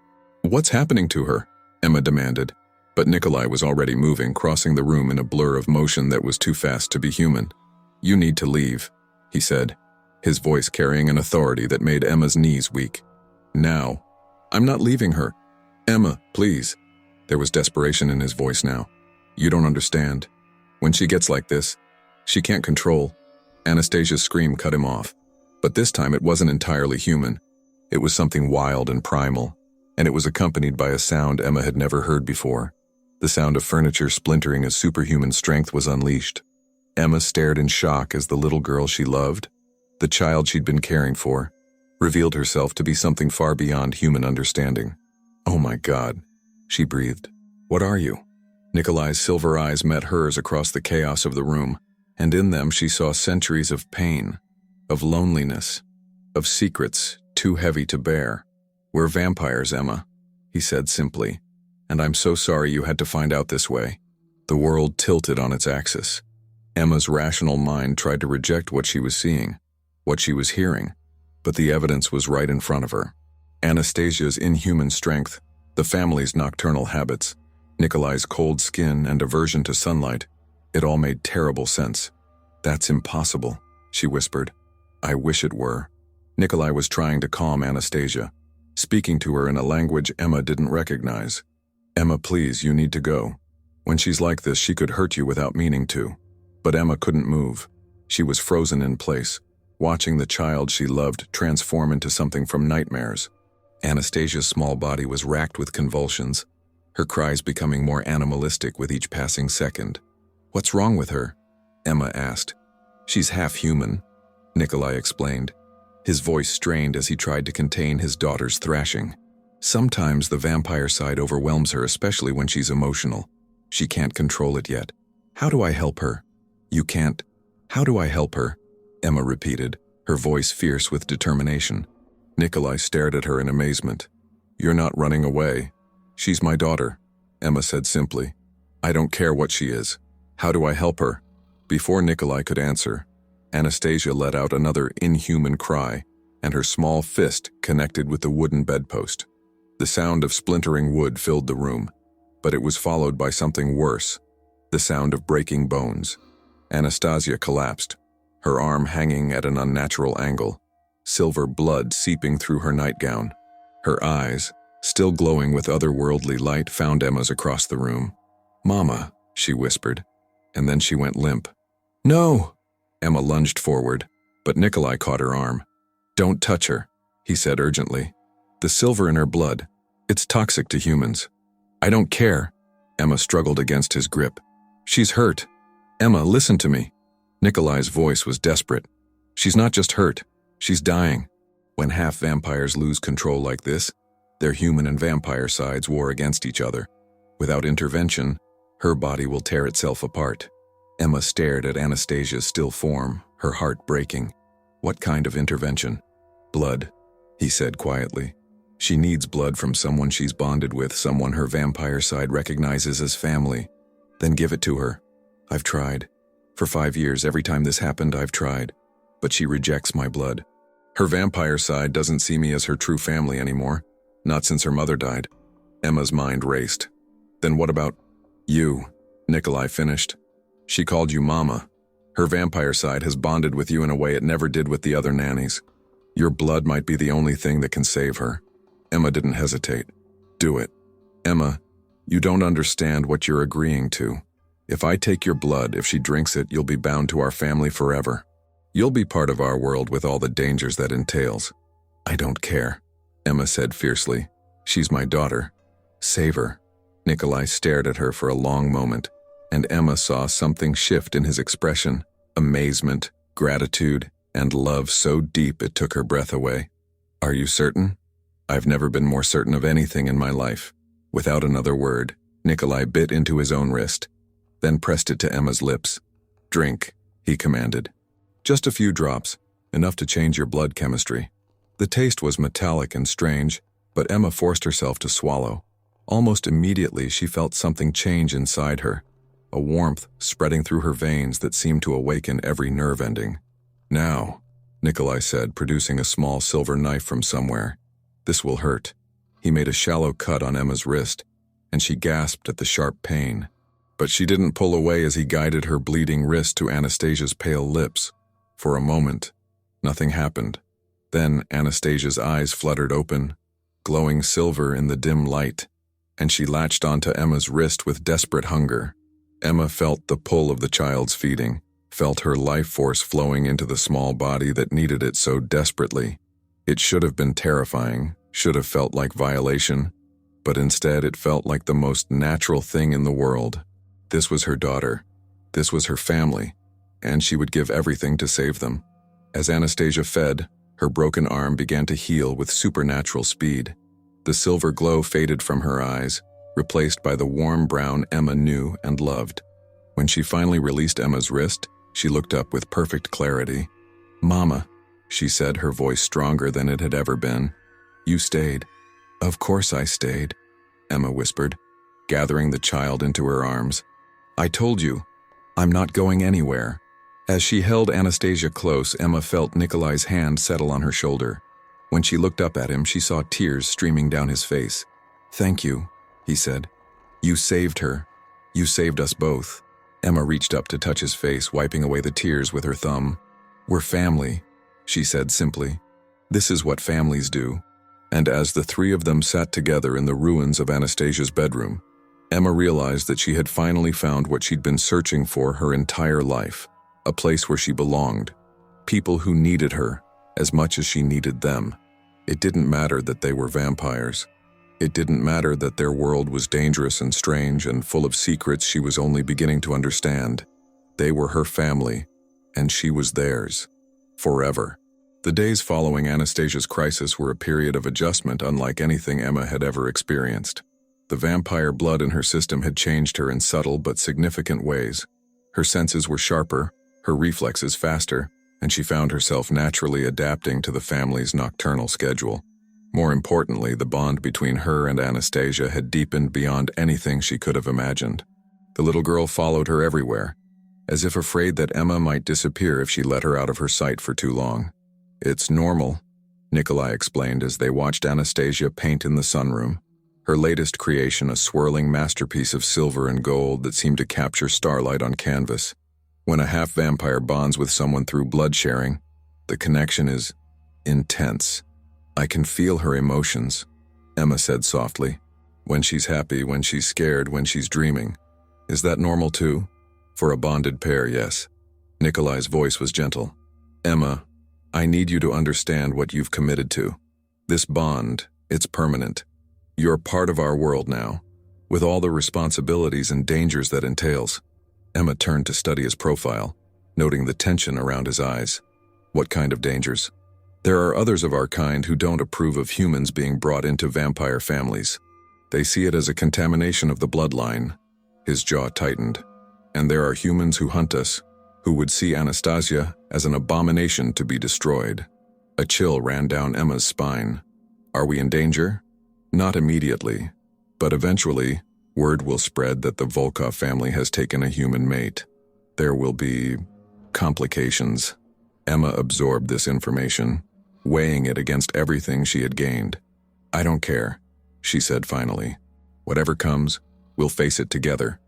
Speaker 1: "What's happening to her?" Emma demanded. But Nikolai was already moving, crossing the room in a blur of motion that was too fast to be human. "You need to leave," he said, his voice carrying an authority that made Emma's knees weak. "Now." "I'm not leaving her. Emma, please." There was desperation in his voice now. "You don't understand. When she gets like this, she can't control." Anastasia's scream cut him off. But this time it wasn't entirely human. It was something wild and primal, and it was accompanied by a sound Emma had never heard before. The sound of furniture splintering as superhuman strength was unleashed. Emma stared in shock as the little girl she loved, the child she'd been caring for, revealed herself to be something far beyond human understanding. "Oh my God," she breathed. "What are you?" Nikolai's silver eyes met hers across the chaos of the room, and in them she saw centuries of pain, of loneliness, of secrets too heavy to bear. "We're vampires, Emma," he said simply, "and I'm so sorry you had to find out this way." The world tilted on its axis. Emma's rational mind tried to reject what she was seeing, what she was hearing, but the evidence was right in front of her. Anastasia's inhuman strength, the family's nocturnal habits, Nikolai's cold skin and aversion to sunlight, it all made terrible sense. "That's impossible," she whispered. "I wish it were." Nikolai was trying to calm Anastasia, speaking to her in a language Emma didn't recognize. "Emma, please, you need to go. When she's like this, she could hurt you without meaning to." But Emma couldn't move. She was frozen in place, watching the child she loved transform into something from nightmares. Anastasia's small body was racked with convulsions, her cries becoming more animalistic with each passing second. "What's wrong with her?" Emma asked. "She's half human," Nikolai explained, his voice strained as he tried to contain his daughter's thrashing. "Sometimes the vampire side overwhelms her, especially when she's emotional. She can't control it yet. How do I help her?" "You can't. How do I help her?" Emma repeated, her voice fierce with determination. Nikolai stared at her in amazement. "You're not running away. She's my daughter," Emma said simply. "I don't care what she is. How do I help her?" Before Nikolai could answer, Anastasia let out another inhuman cry, and her small fist connected with the wooden bedpost. The sound of splintering wood filled the room, but it was followed by something worse, the sound of breaking bones. Anastasia collapsed, her arm hanging at an unnatural angle, silver blood seeping through her nightgown. Her eyes, still glowing with otherworldly light, found Emma's across the room. "Mama," she whispered, and then she went limp. "No!" Emma lunged forward, but Nikolai caught her arm. "Don't touch her," he said urgently. "The silver in her blood, it's toxic to humans." "I don't care." Emma struggled against his grip. "She's hurt. Emma, listen to me." Nikolai's voice was desperate. "She's not just hurt, she's dying." When half vampires lose control like this, their human and vampire sides war against each other. Without intervention, her body will tear itself apart. Emma stared at Anastasia's still form, her heart breaking. "What kind of intervention?" "Blood," he said quietly. "She needs blood from someone she's bonded with, someone her vampire side recognizes as family. Then give it to her. I've tried. For 5 years, every time this happened, I've tried. But she rejects my blood. Her vampire side doesn't see me as her true family anymore. Not since her mother died." Emma's mind raced. "Then what about you?" Nikolai finished. "She called you Mama." Her vampire side has bonded with you in a way it never did with the other nannies. Your blood might be the only thing that can save her." Emma didn't hesitate. "Do it." "Emma, you don't understand what you're agreeing to. If I take your blood, if she drinks it, you'll be bound to our family forever. You'll be part of our world with all the dangers that entails." "I don't care," Emma said fiercely. "She's my daughter. Save her." Nikolai stared at her for a long moment, and Emma saw something shift in his expression, amazement, gratitude, and love so deep it took her breath away. "Are you certain?" "I've never been more certain of anything in my life." Without another word, Nikolai bit into his own wrist, then pressed it to Emma's lips. "Drink," he commanded. "Just a few drops, enough to change your blood chemistry." The taste was metallic and strange, but Emma forced herself to swallow. Almost immediately, she felt something change inside her, a warmth spreading through her veins that seemed to awaken every nerve ending. "Now," Nikolai said, producing a small silver knife from somewhere. "This will hurt." He made a shallow cut on Emma's wrist, and she gasped at the sharp pain. But she didn't pull away as he guided her bleeding wrist to Anastasia's pale lips. For a moment, nothing happened. Then Anastasia's eyes fluttered open, glowing silver in the dim light, and she latched onto Emma's wrist with desperate hunger. Emma felt the pull of the child's feeding, felt her life force flowing into the small body that needed it so desperately. It should have been terrifying, should have felt like violation, but instead it felt like the most natural thing in the world. This was her daughter. This was her family, and she would give everything to save them. As Anastasia fed, her broken arm began to heal with supernatural speed. The silver glow faded from her eyes, replaced by the warm brown Emma knew and loved. When she finally released Emma's wrist, she looked up with perfect clarity. "Mama," she said, her voice stronger than it had ever been. "You stayed." "Of course I stayed," Emma whispered, gathering the child into her arms. "I told you, I'm not going anywhere." As she held Anastasia close, Emma felt Nikolai's hand settle on her shoulder. When she looked up at him, she saw tears streaming down his face. "Thank you," he said. "You saved her. You saved us both." Emma reached up to touch his face, wiping away the tears with her thumb. "We're family," she said simply. "This is what families do." And as the three of them sat together in the ruins of Anastasia's bedroom, Emma realized that she had finally found what she'd been searching for her entire life, a place where she belonged, people who needed her as much as she needed them. It didn't matter that they were vampires. It didn't matter that their world was dangerous and strange and full of secrets she was only beginning to understand. They were her family, and she was theirs. Forever. The days following Anastasia's crisis were a period of adjustment unlike anything Emma had ever experienced. The vampire blood in her system had changed her in subtle but significant ways. Her senses were sharper, her reflexes faster, and she found herself naturally adapting to the family's nocturnal schedule. More importantly, the bond between her and Anastasia had deepened beyond anything she could have imagined. The little girl followed her everywhere, as if afraid that Emma might disappear if she let her out of her sight for too long. "It's normal," Nikolai explained as they watched Anastasia paint in the sunroom. Her latest creation, a swirling masterpiece of silver and gold that seemed to capture starlight on canvas. When a half-vampire bonds with someone through blood sharing, the connection is intense. "I can feel her emotions," Emma said softly. "When she's happy, when she's scared, when she's dreaming. Is that normal too?" "For a bonded pair, yes." Nikolai's voice was gentle. "Emma, I need you to understand what you've committed to. This bond, it's permanent. You're part of our world now, with all the responsibilities and dangers that entails." Emma turned to study his profile, noting the tension around his eyes. "What kind of dangers?" "There are others of our kind who don't approve of humans being brought into vampire families. They see it as a contamination of the bloodline." His jaw tightened. "And there are humans who hunt us, who would see Anastasia as an abomination to be destroyed." A chill ran down Emma's spine. "Are we in danger?" "Not immediately, but eventually, word will spread that the Volkov family has taken a human mate. There will be complications." Emma absorbed this information, weighing it against everything she had gained. "I don't care," she said finally. "Whatever comes, we'll face it together."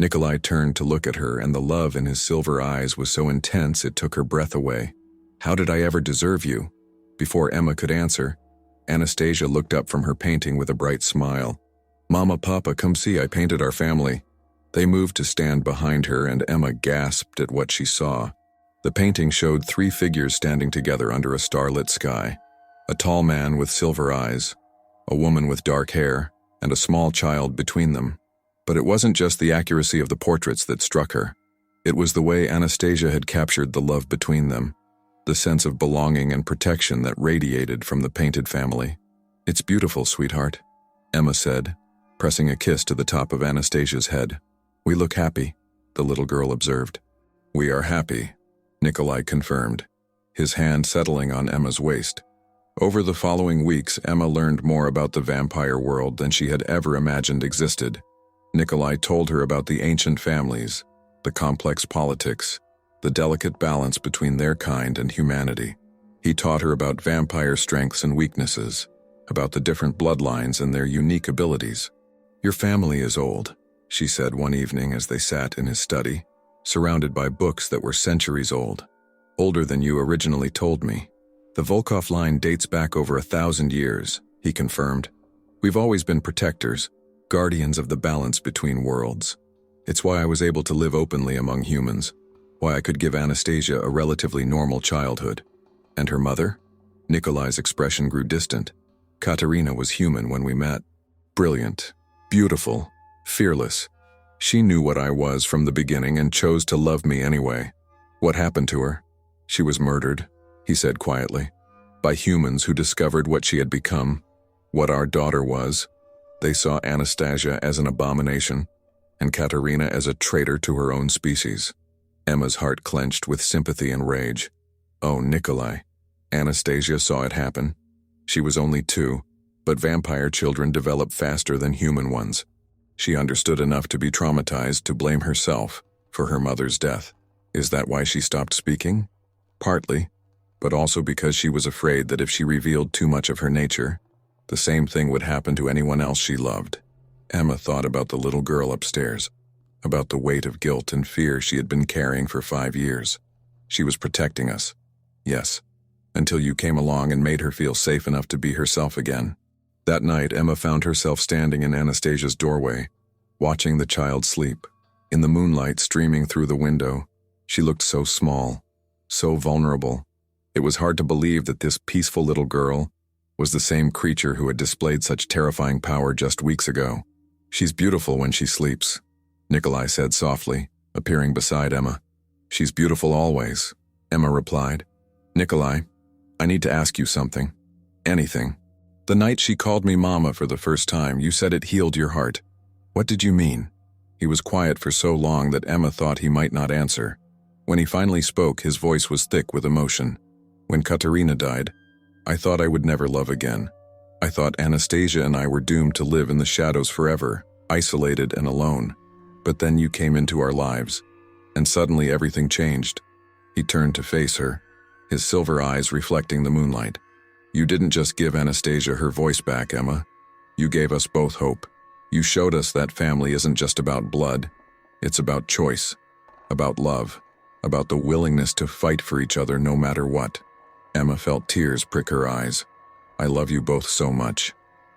Speaker 1: Nikolai turned to look at her, and the love in his silver eyes was so intense it took her breath away. "How did I ever deserve you?" Before Emma could answer, Anastasia looked up from her painting with a bright smile. "Mama, Papa, come see, I painted our family." They moved to stand behind her, and Emma gasped at what she saw. The painting showed 3 figures standing together under a starlit sky. A tall man with silver eyes, a woman with dark hair, and a small child between them. But it wasn't just the accuracy of the portraits that struck her. It was the way Anastasia had captured the love between them, the sense of belonging and protection that radiated from the painted family. "It's beautiful, sweetheart," Emma said, pressing a kiss to the top of Anastasia's head. "We look happy," the little girl observed. "We are happy," Nikolai confirmed, his hand settling on Emma's waist. Over the following weeks, Emma learned more about the vampire world than she had ever imagined existed. Nikolai told her about the ancient families, the complex politics, the delicate balance between their kind and humanity. He taught her about vampire strengths and weaknesses, about the different bloodlines and their unique abilities. "Your family is old," she said one evening as they sat in his study, surrounded by books that were centuries old. "Older than you originally told me. The Volkov line dates back over 1,000 years, he confirmed. We've always been protectors, guardians of the balance between worlds. It's why I was able to live openly among humans, why I could give Anastasia a relatively normal childhood." "And her mother?" Nikolai's expression grew distant. "Katerina was human when we met. Brilliant, beautiful, fearless. She knew what I was from the beginning and chose to love me anyway." "What happened to her?" "She was murdered," he said quietly, "by humans who discovered what she had become, what our daughter was. They saw Anastasia as an abomination, and Katerina as a traitor to her own species." Emma's heart clenched with sympathy and rage. "Oh, Nikolai." Anastasia saw it happen. She was only 2, but vampire children develop faster than human ones. She understood enough to be traumatized to blame herself for her mother's death. Is that why she stopped speaking? Partly, but also because she was afraid that if she revealed too much of her nature, the same thing would happen to anyone else she loved. Emma thought about the little girl upstairs, about the weight of guilt and fear she had been carrying for 5 years. She was protecting us. Yes, until you came along and made her feel safe enough to be herself again. That night, Emma found herself standing in Anastasia's doorway, watching the child sleep. In the moonlight streaming through the window, she looked so small, so vulnerable. It was hard to believe that this peaceful little girl was the same creature who had displayed such terrifying power just weeks ago. "She's beautiful when she sleeps," Nikolai said softly, appearing beside Emma. "She's beautiful always," Emma replied. "Nikolai, I need to ask you something. Anything. The night she called me Mama for the first time, you said it healed your heart. What did you mean?" He was quiet for so long that Emma thought he might not answer. When he finally spoke, his voice was thick with emotion. "When Katerina died, I thought I would never love again. I thought Anastasia and I were doomed to live in the shadows forever, isolated and alone. But then you came into our lives, and suddenly everything changed." He turned to face her, his silver eyes reflecting the moonlight. "You didn't just give Anastasia her voice back, Emma. You gave us both hope. You showed us that family isn't just about blood. It's about choice, about love, about the willingness to fight for each other no matter what." Emma felt tears prick her eyes. "I love you both so much.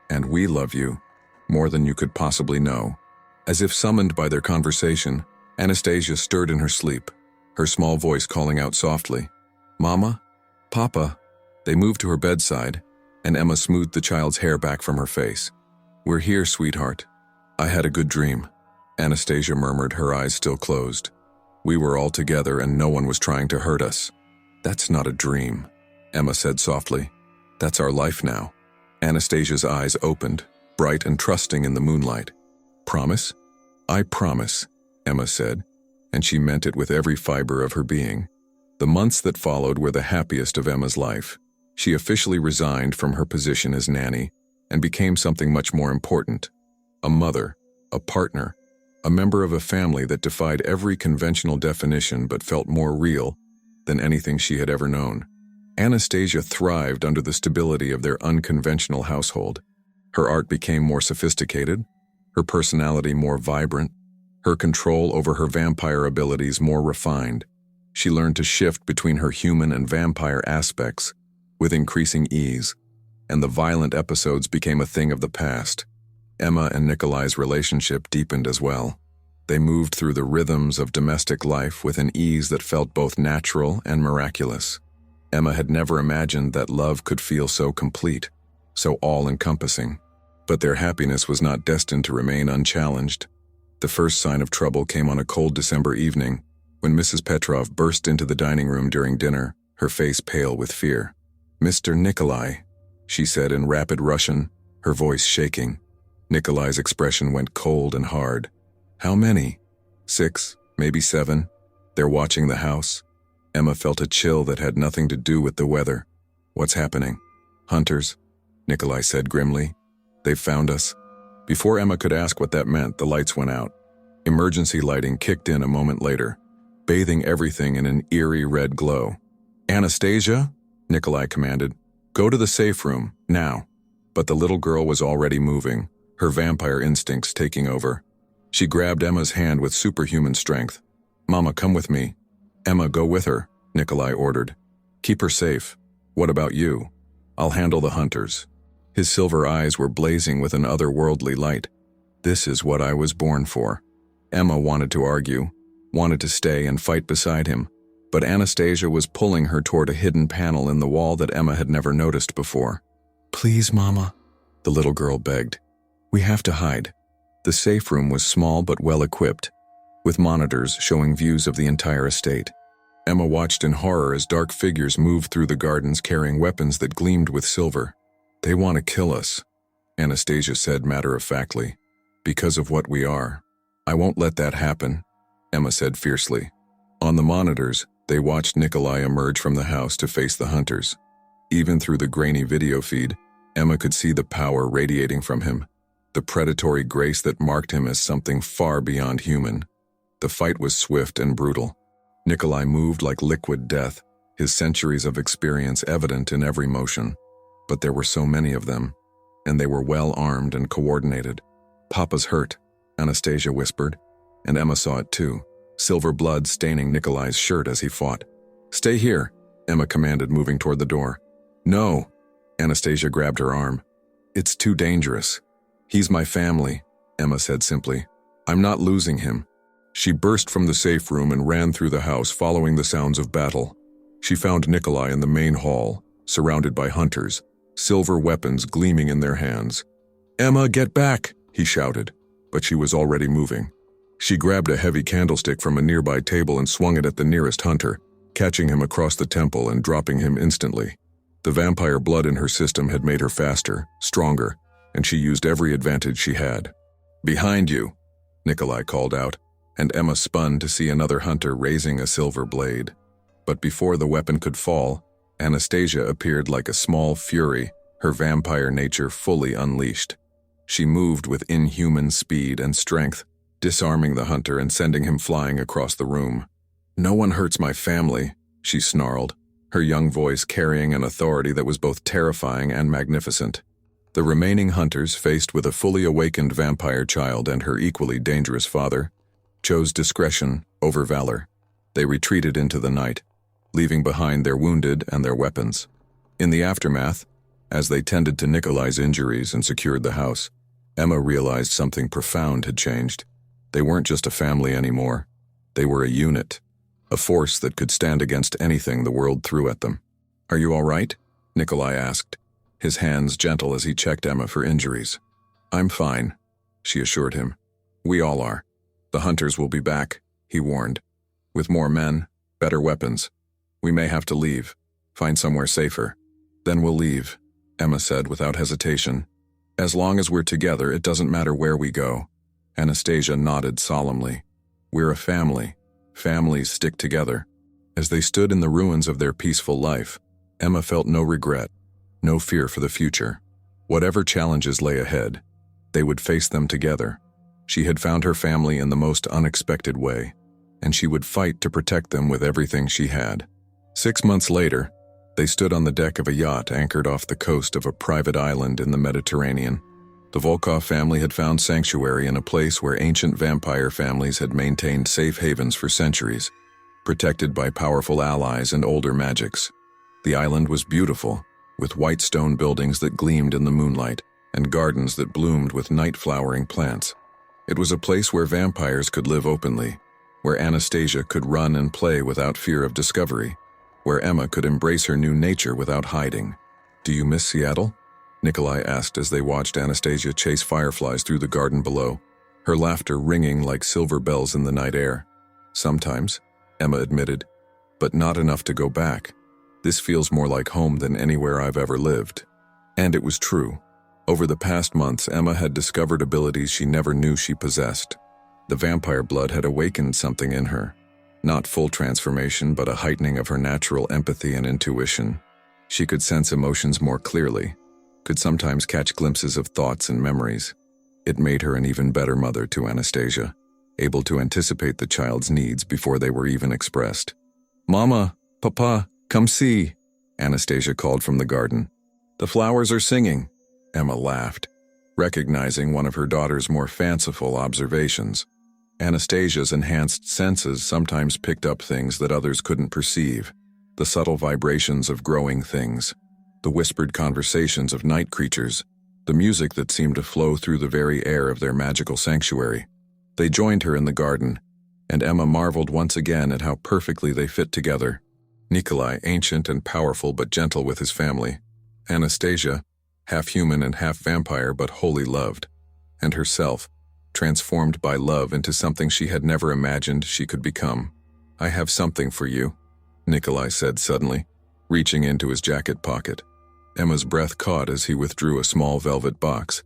Speaker 1: And we love you, more than you could possibly know." As if summoned by their conversation, Anastasia stirred in her sleep, her small voice calling out softly, "Mama? Papa?" They moved to her bedside, and Emma smoothed the child's hair back from her face. "We're here, sweetheart. I had a good dream," Anastasia murmured, her eyes still closed. "We were all together and no one was trying to hurt us." "That's not a dream," Emma said softly. "That's our life now." Anastasia's eyes opened, bright and trusting in the moonlight. "Promise?" "I promise," Emma said, and she meant it with every fiber of her being. The months that followed were the happiest of Emma's life. She officially resigned from her position as nanny and became something much more important: a mother, a partner, a member of a family that defied every conventional definition but felt more real than anything she had ever known. Anastasia thrived under the stability of their unconventional household. Her art became more sophisticated, her personality more vibrant, her control over her vampire abilities more refined. She learned to shift between her human and vampire aspects with increasing ease, and the violent episodes became a thing of the past. Emma and Nikolai's relationship deepened as well. They moved through the rhythms of domestic life with an ease that felt both natural and miraculous. Emma had never imagined that love could feel so complete, so all-encompassing. But their happiness was not destined to remain unchallenged. The first sign of trouble came on a cold December evening, when Mrs. Petrov burst into the dining room during dinner, her face pale with fear. "Mr. Nikolai," she said in rapid Russian, her voice shaking. Nikolai's expression went cold and hard. "How many?" "6, maybe 7. They're watching the house." Emma felt a chill that had nothing to do with the weather. "What's happening?" "Hunters," Nikolai said grimly. "They've found us." Before Emma could ask what that meant, the lights went out. Emergency lighting kicked in a moment later, bathing everything in an eerie red glow. "Anastasia," Nikolai commanded, "go to the safe room, now." But the little girl was already moving, her vampire instincts taking over. She grabbed Emma's hand with superhuman strength. "Mama, come with me." "Emma, go with her," Nikolai ordered. "Keep her safe. What about you?" "I'll handle the hunters." His silver eyes were blazing with an otherworldly light. "This is what I was born for." Emma wanted to argue, wanted to stay and fight beside him, but Anastasia was pulling her toward a hidden panel in the wall that Emma had never noticed before. "Please, Mama," the little girl begged. "We have to hide." The safe room was small but well-equipped, with monitors showing views of the entire estate. Emma watched in horror as dark figures moved through the gardens carrying weapons that gleamed with silver. "They want to kill us," Anastasia said matter-of-factly, "because of what we are." "I won't let that happen," Emma said fiercely. On the monitors, they watched Nikolai emerge from the house to face the hunters. Even through the grainy video feed, Emma could see the power radiating from him, the predatory grace that marked him as something far beyond human. The fight was swift and brutal. Nikolai moved like liquid death, his centuries of experience evident in every motion. But there were so many of them, and they were well-armed and coordinated. "Papa's hurt," Anastasia whispered, and Emma saw it too, silver blood staining Nikolai's shirt as he fought. "Stay here," Emma commanded, moving toward the door. "No," Anastasia grabbed her arm. "It's too dangerous." "He's my family," Emma said simply. "I'm not losing him." She burst from the safe room and ran through the house, following the sounds of battle. She found Nikolai in the main hall, surrounded by hunters, silver weapons gleaming in their hands. "Emma, get back!" he shouted, but she was already moving. She grabbed a heavy candlestick from a nearby table and swung it at the nearest hunter, catching him across the temple and dropping him instantly. The vampire blood in her system had made her faster, stronger, and she used every advantage she had. "Behind you," Nikolai called out, and Emma spun to see another hunter raising a silver blade. But before the weapon could fall, Anastasia appeared like a small fury, her vampire nature fully unleashed. She moved with inhuman speed and strength, disarming the hunter and sending him flying across the room. "No one hurts my family," she snarled, her young voice carrying an authority that was both terrifying and magnificent. The remaining hunters, faced with a fully awakened vampire child and her equally dangerous father, chose discretion over valor. They retreated into the night, leaving behind their wounded and their weapons. In the aftermath, as they tended to Nikolai's injuries and secured the house, Emma realized something profound had changed. They weren't just a family anymore. They were a unit, a force that could stand against anything the world threw at them. "Are you all right?" Nikolai asked, his hands gentle as he checked Emma for injuries. "I'm fine," she assured him. "We all are. The hunters will be back," he warned, "with more men, better weapons. We may have to leave, find somewhere safer." "Then we'll leave," Emma said without hesitation. "As long as we're together, it doesn't matter where we go." Anastasia nodded solemnly. "We're a family. Families stick together." As they stood in the ruins of their peaceful life, Emma felt no regret, no fear for the future. Whatever challenges lay ahead, they would face them together. She had found her family in the most unexpected way, and she would fight to protect them with everything she had. 6 months later, they stood on the deck of a yacht anchored off the coast of a private island in the Mediterranean. The Volkov family had found sanctuary in a place where ancient vampire families had maintained safe havens for centuries, protected by powerful allies and older magics. The island was beautiful, with white stone buildings that gleamed in the moonlight and gardens that bloomed with night-flowering plants. It was a place where vampires could live openly, where Anastasia could run and play without fear of discovery, where Emma could embrace her new nature without hiding. "Do you miss Seattle?" Nikolai asked as they watched Anastasia chase fireflies through the garden below, her laughter ringing like silver bells in the night air. "Sometimes," Emma admitted, "but not enough to go back. This feels more like home than anywhere I've ever lived." And it was true. Over the past months, Emma had discovered abilities she never knew she possessed. The vampire blood had awakened something in her. Not full transformation, but a heightening of her natural empathy and intuition. She could sense emotions more clearly, could sometimes catch glimpses of thoughts and memories. It made her an even better mother to Anastasia, able to anticipate the child's needs before they were even expressed. "Mama, Papa, come see," Anastasia called from the garden. "The flowers are singing." Emma laughed, recognizing one of her daughter's more fanciful observations. Anastasia's enhanced senses sometimes picked up things that others couldn't perceive, the subtle vibrations of growing things, the whispered conversations of night creatures, the music that seemed to flow through the very air of their magical sanctuary. They joined her in the garden, and Emma marveled once again at how perfectly they fit together. Nikolai, ancient and powerful but gentle with his family. Anastasia, half human and half vampire but wholly loved. And herself, transformed by love into something she had never imagined she could become. "I have something for you," Nikolai said suddenly, reaching into his jacket pocket. Emma's breath caught as he withdrew a small velvet box.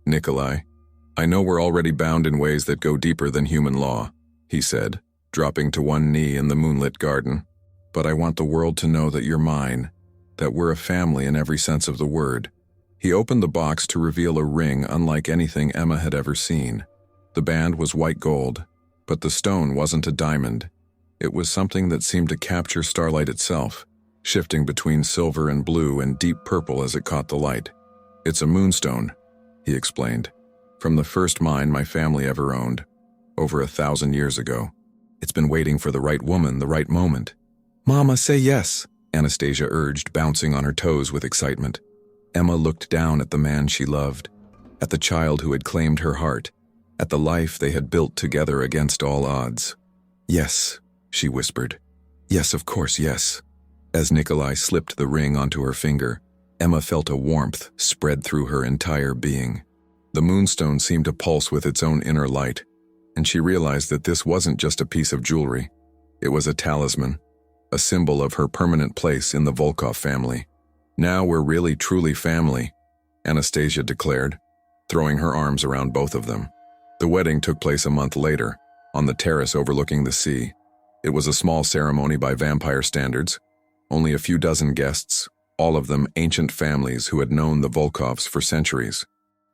Speaker 1: "Nikolai, I know we're already bound in ways that go deeper than human law," he said, dropping to one knee in the moonlit garden. "But I want the world to know that you're mine, that we're a family in every sense of the word." He opened the box to reveal a ring unlike anything Emma had ever seen. The band was white gold, but the stone wasn't a diamond. It was something that seemed to capture starlight itself, shifting between silver and blue and deep purple as it caught the light. "It's a moonstone," he explained, "from the first mine my family ever owned, over 1,000 years ago. It's been waiting for the right woman, the right moment." "Mama, say yes," Anastasia urged, bouncing on her toes with excitement. Emma looked down at the man she loved, at the child who had claimed her heart, at the life they had built together against all odds. "Yes," she whispered. "Yes, of course, yes." As Nikolai slipped the ring onto her finger, Emma felt a warmth spread through her entire being. The moonstone seemed to pulse with its own inner light, and she realized that this wasn't just a piece of jewelry. It was a talisman, a symbol of her permanent place in the Volkov family. "Now we're really truly family," Anastasia declared, throwing her arms around both of them. The wedding took place a month later, on the terrace overlooking the sea. It was a small ceremony by vampire standards, only a few dozen guests, all of them ancient families who had known the Volkovs for centuries.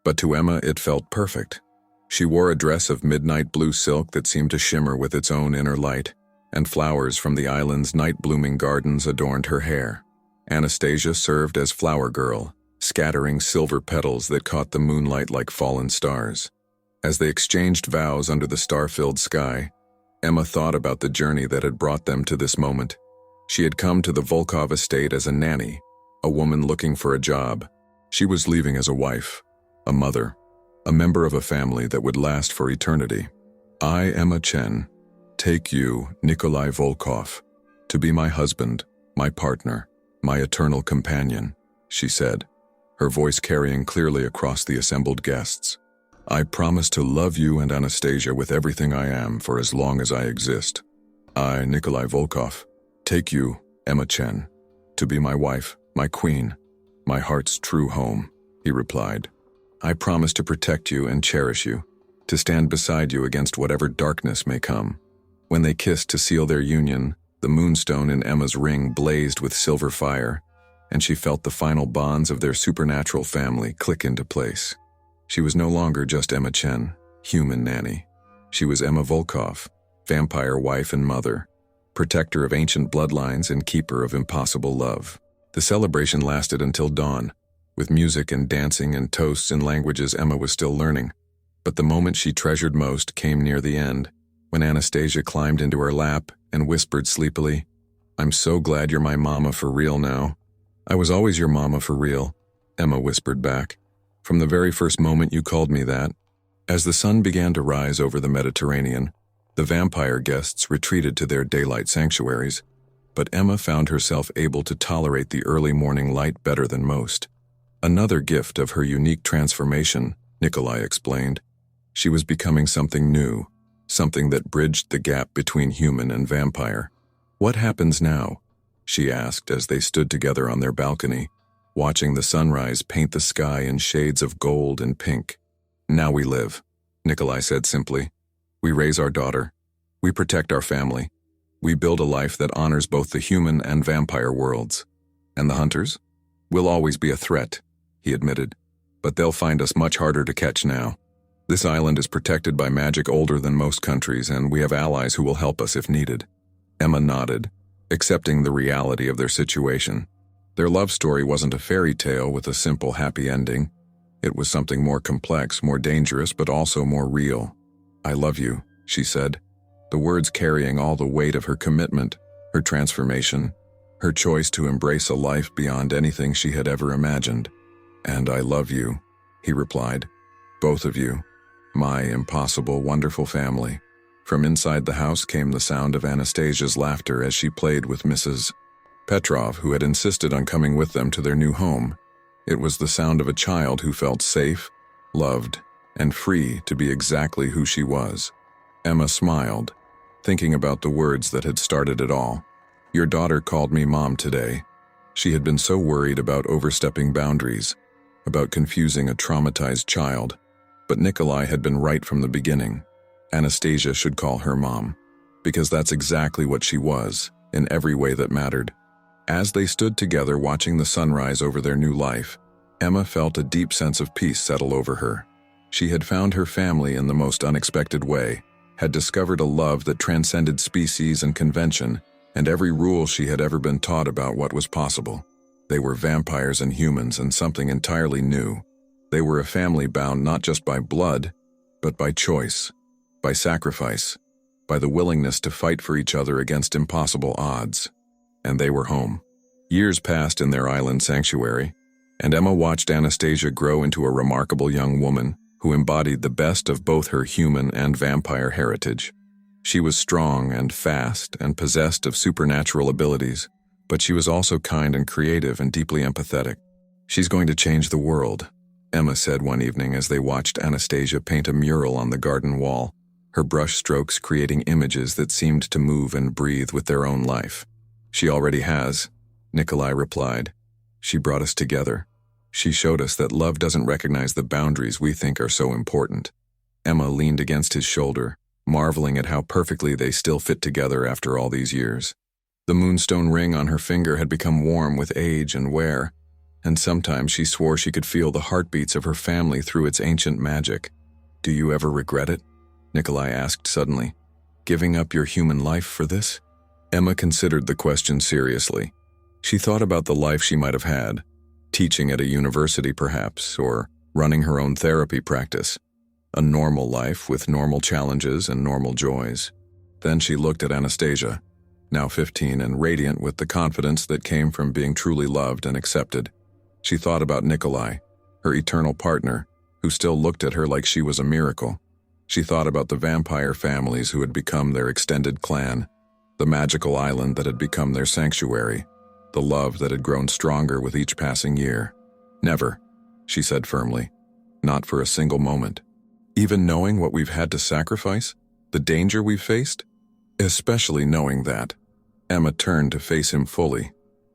Speaker 1: But to Emma it felt perfect. She wore a dress of midnight blue silk that seemed to shimmer with its own inner light, and flowers from the island's night-blooming gardens adorned her hair. Anastasia served as flower girl, scattering silver petals that caught the moonlight like fallen stars. As they exchanged vows under the star-filled sky, Emma thought about the journey that had brought them to this moment. She had come to the Volkov estate as a nanny, a woman looking for a job. She was leaving as a wife, a mother, a member of a family that would last for eternity. "I, Emma Chen, take you, Nikolai Volkov, to be my husband, my partner, my eternal companion," she said, her voice carrying clearly across the assembled guests. "I promise to love you and Anastasia with everything I am for as long as I exist. I, Nikolai Volkov, take you, Emma Chen, to be my wife, my queen, my heart's true home," he replied. "I promise to protect you and cherish you, to stand beside you against whatever darkness may come." When they kissed to seal their union, the moonstone in Emma's ring blazed with silver fire, and she felt the final bonds of their supernatural family click into place. She was no longer just Emma Chen, human nanny. She was Emma Volkov, vampire wife and mother, protector of ancient bloodlines and keeper of impossible love. The celebration lasted until dawn, with music and dancing and toasts in languages Emma was still learning. But the moment she treasured most came near the end, when Anastasia climbed into her lap and whispered sleepily, "I'm so glad you're my mama for real now." "I was always your mama for real," Emma whispered back, "from the very first moment you called me that." As the sun began to rise over the Mediterranean, the vampire guests retreated to their daylight sanctuaries, but Emma found herself able to tolerate the early morning light better than most. Another gift of her unique transformation, Nikolai explained. She was becoming something new, something that bridged the gap between human and vampire. "What happens now?" she asked as they stood together on their balcony, watching the sunrise paint the sky in shades of gold and pink. "Now we live," Nikolai said simply. "We raise our daughter. We protect our family. We build a life that honors both the human and vampire worlds. And the hunters? We'll always be a threat," he admitted, "but they'll find us much harder to catch now. This island is protected by magic older than most countries, and we have allies who will help us if needed." Emma nodded, accepting the reality of their situation. Their love story wasn't a fairy tale with a simple happy ending. It was something more complex, more dangerous, but also more real. "I love you," she said, the words carrying all the weight of her commitment, her transformation, her choice to embrace a life beyond anything she had ever imagined. "And I love you," he replied. "Both of you. My impossible, wonderful family." From inside the house came the sound of Anastasia's laughter as she played with Mrs. Petrov, who had insisted on coming with them to their new home. It was the sound of a child who felt safe, loved, and free to be exactly who she was. Emma smiled, thinking about the words that had started it all. "Your daughter called me Mom today." She had been so worried about overstepping boundaries, about confusing a traumatized child. But Nikolai had been right from the beginning. Anastasia should call her Mom, because that's exactly what she was, in every way that mattered. As they stood together watching the sunrise over their new life, Emma felt a deep sense of peace settle over her. She had found her family in the most unexpected way, had discovered a love that transcended species and convention, and every rule she had ever been taught about what was possible. They were vampires and humans and something entirely new. They were a family bound not just by blood, but by choice, by sacrifice, by the willingness to fight for each other against impossible odds. And they were home. Years passed in their island sanctuary, and Emma watched Anastasia grow into a remarkable young woman who embodied the best of both her human and vampire heritage. She was strong and fast and possessed of supernatural abilities, but she was also kind and creative and deeply empathetic. "She's going to change the world," Emma said one evening as they watched Anastasia paint a mural on the garden wall, her brush strokes creating images that seemed to move and breathe with their own life. "She already has," Nikolai replied. "She brought us together. She showed us that love doesn't recognize the boundaries we think are so important." Emma leaned against his shoulder, marveling at how perfectly they still fit together after all these years. The moonstone ring on her finger had become warm with age and wear, and sometimes she swore she could feel the heartbeats of her family through its ancient magic. "Do you ever regret it?" Nikolai asked suddenly. "Giving up your human life for this?" Emma considered the question seriously. She thought about the life she might have had, teaching at a university perhaps, or running her own therapy practice. A normal life with normal challenges and normal joys. Then she looked at Anastasia, now 15 and radiant with the confidence that came from being truly loved and accepted. She thought about Nikolai, her eternal partner, who still looked at her like she was a miracle. She thought about the vampire families who had become their extended clan, the magical island that had become their sanctuary, the love that had grown stronger with each passing year. "Never," she said firmly. "Not for a single moment. Even knowing what we've had to sacrifice, the danger we've faced, especially knowing that." Emma turned to face him fully.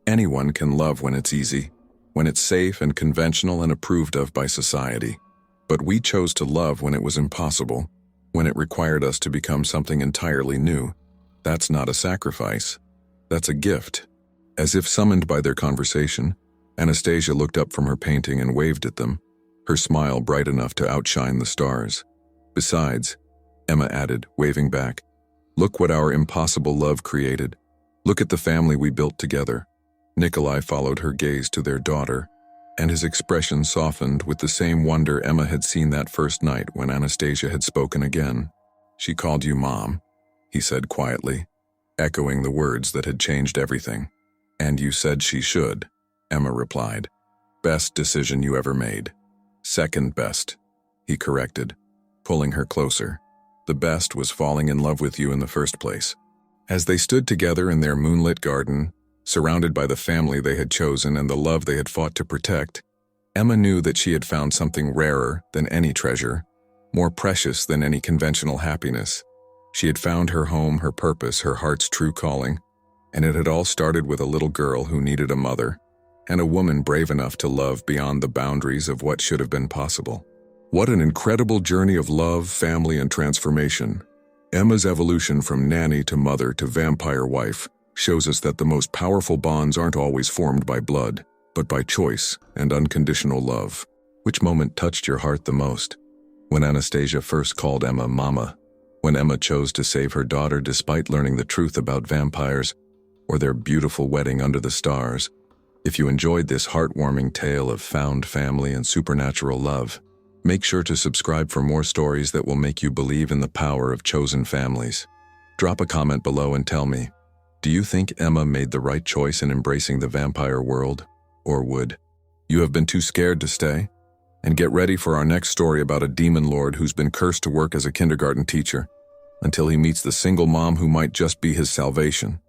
Speaker 1: Anyone can love when it's easy, when it's safe and conventional and approved of by society. But we chose to love when it was impossible, when it required us to become something entirely new. That's not a sacrifice. That's a gift. As if summoned by their conversation, Anastasia looked up from her painting and waved at them, her smile bright enough to outshine the stars. "Besides," Emma added, waving back, "look what our impossible love created. Look at the family we built together." Nikolai followed her gaze to their daughter, and his expression softened with the same wonder Emma had seen that first night when Anastasia had spoken again. "She called you Mom," he said quietly, echoing the words that had changed everything. "And you said she should," Emma replied. "Best decision you ever made." "Second best," he corrected, pulling her closer. "The best was falling in love with you in the first place." As they stood together in their moonlit garden, surrounded by the family they had chosen and the love they had fought to protect, Emma knew that she had found something rarer than any treasure, more precious than any conventional happiness. She had found her home, her purpose, her heart's true calling, and it had all started with a little girl who needed a mother, and a woman brave enough to love beyond the boundaries of what should have been possible. What an incredible journey of love, family, and transformation. Emma's evolution from nanny to mother to vampire wife shows us that the most powerful bonds aren't always formed by blood, but by choice and unconditional love. Which moment touched your heart the most? When Anastasia first called Emma Mama, when Emma chose to save her daughter despite learning the truth about vampires, or their beautiful wedding under the stars. If you enjoyed this heartwarming tale of found family and supernatural love, make sure to subscribe for more stories that will make you believe in the power of chosen families. Drop a comment below and tell me, do you think Emma made the right choice in embracing the vampire world? Or would you have been too scared to stay? And get ready for our next story about a demon lord who's been cursed to work as a kindergarten teacher, until he meets the single mom who might just be his salvation.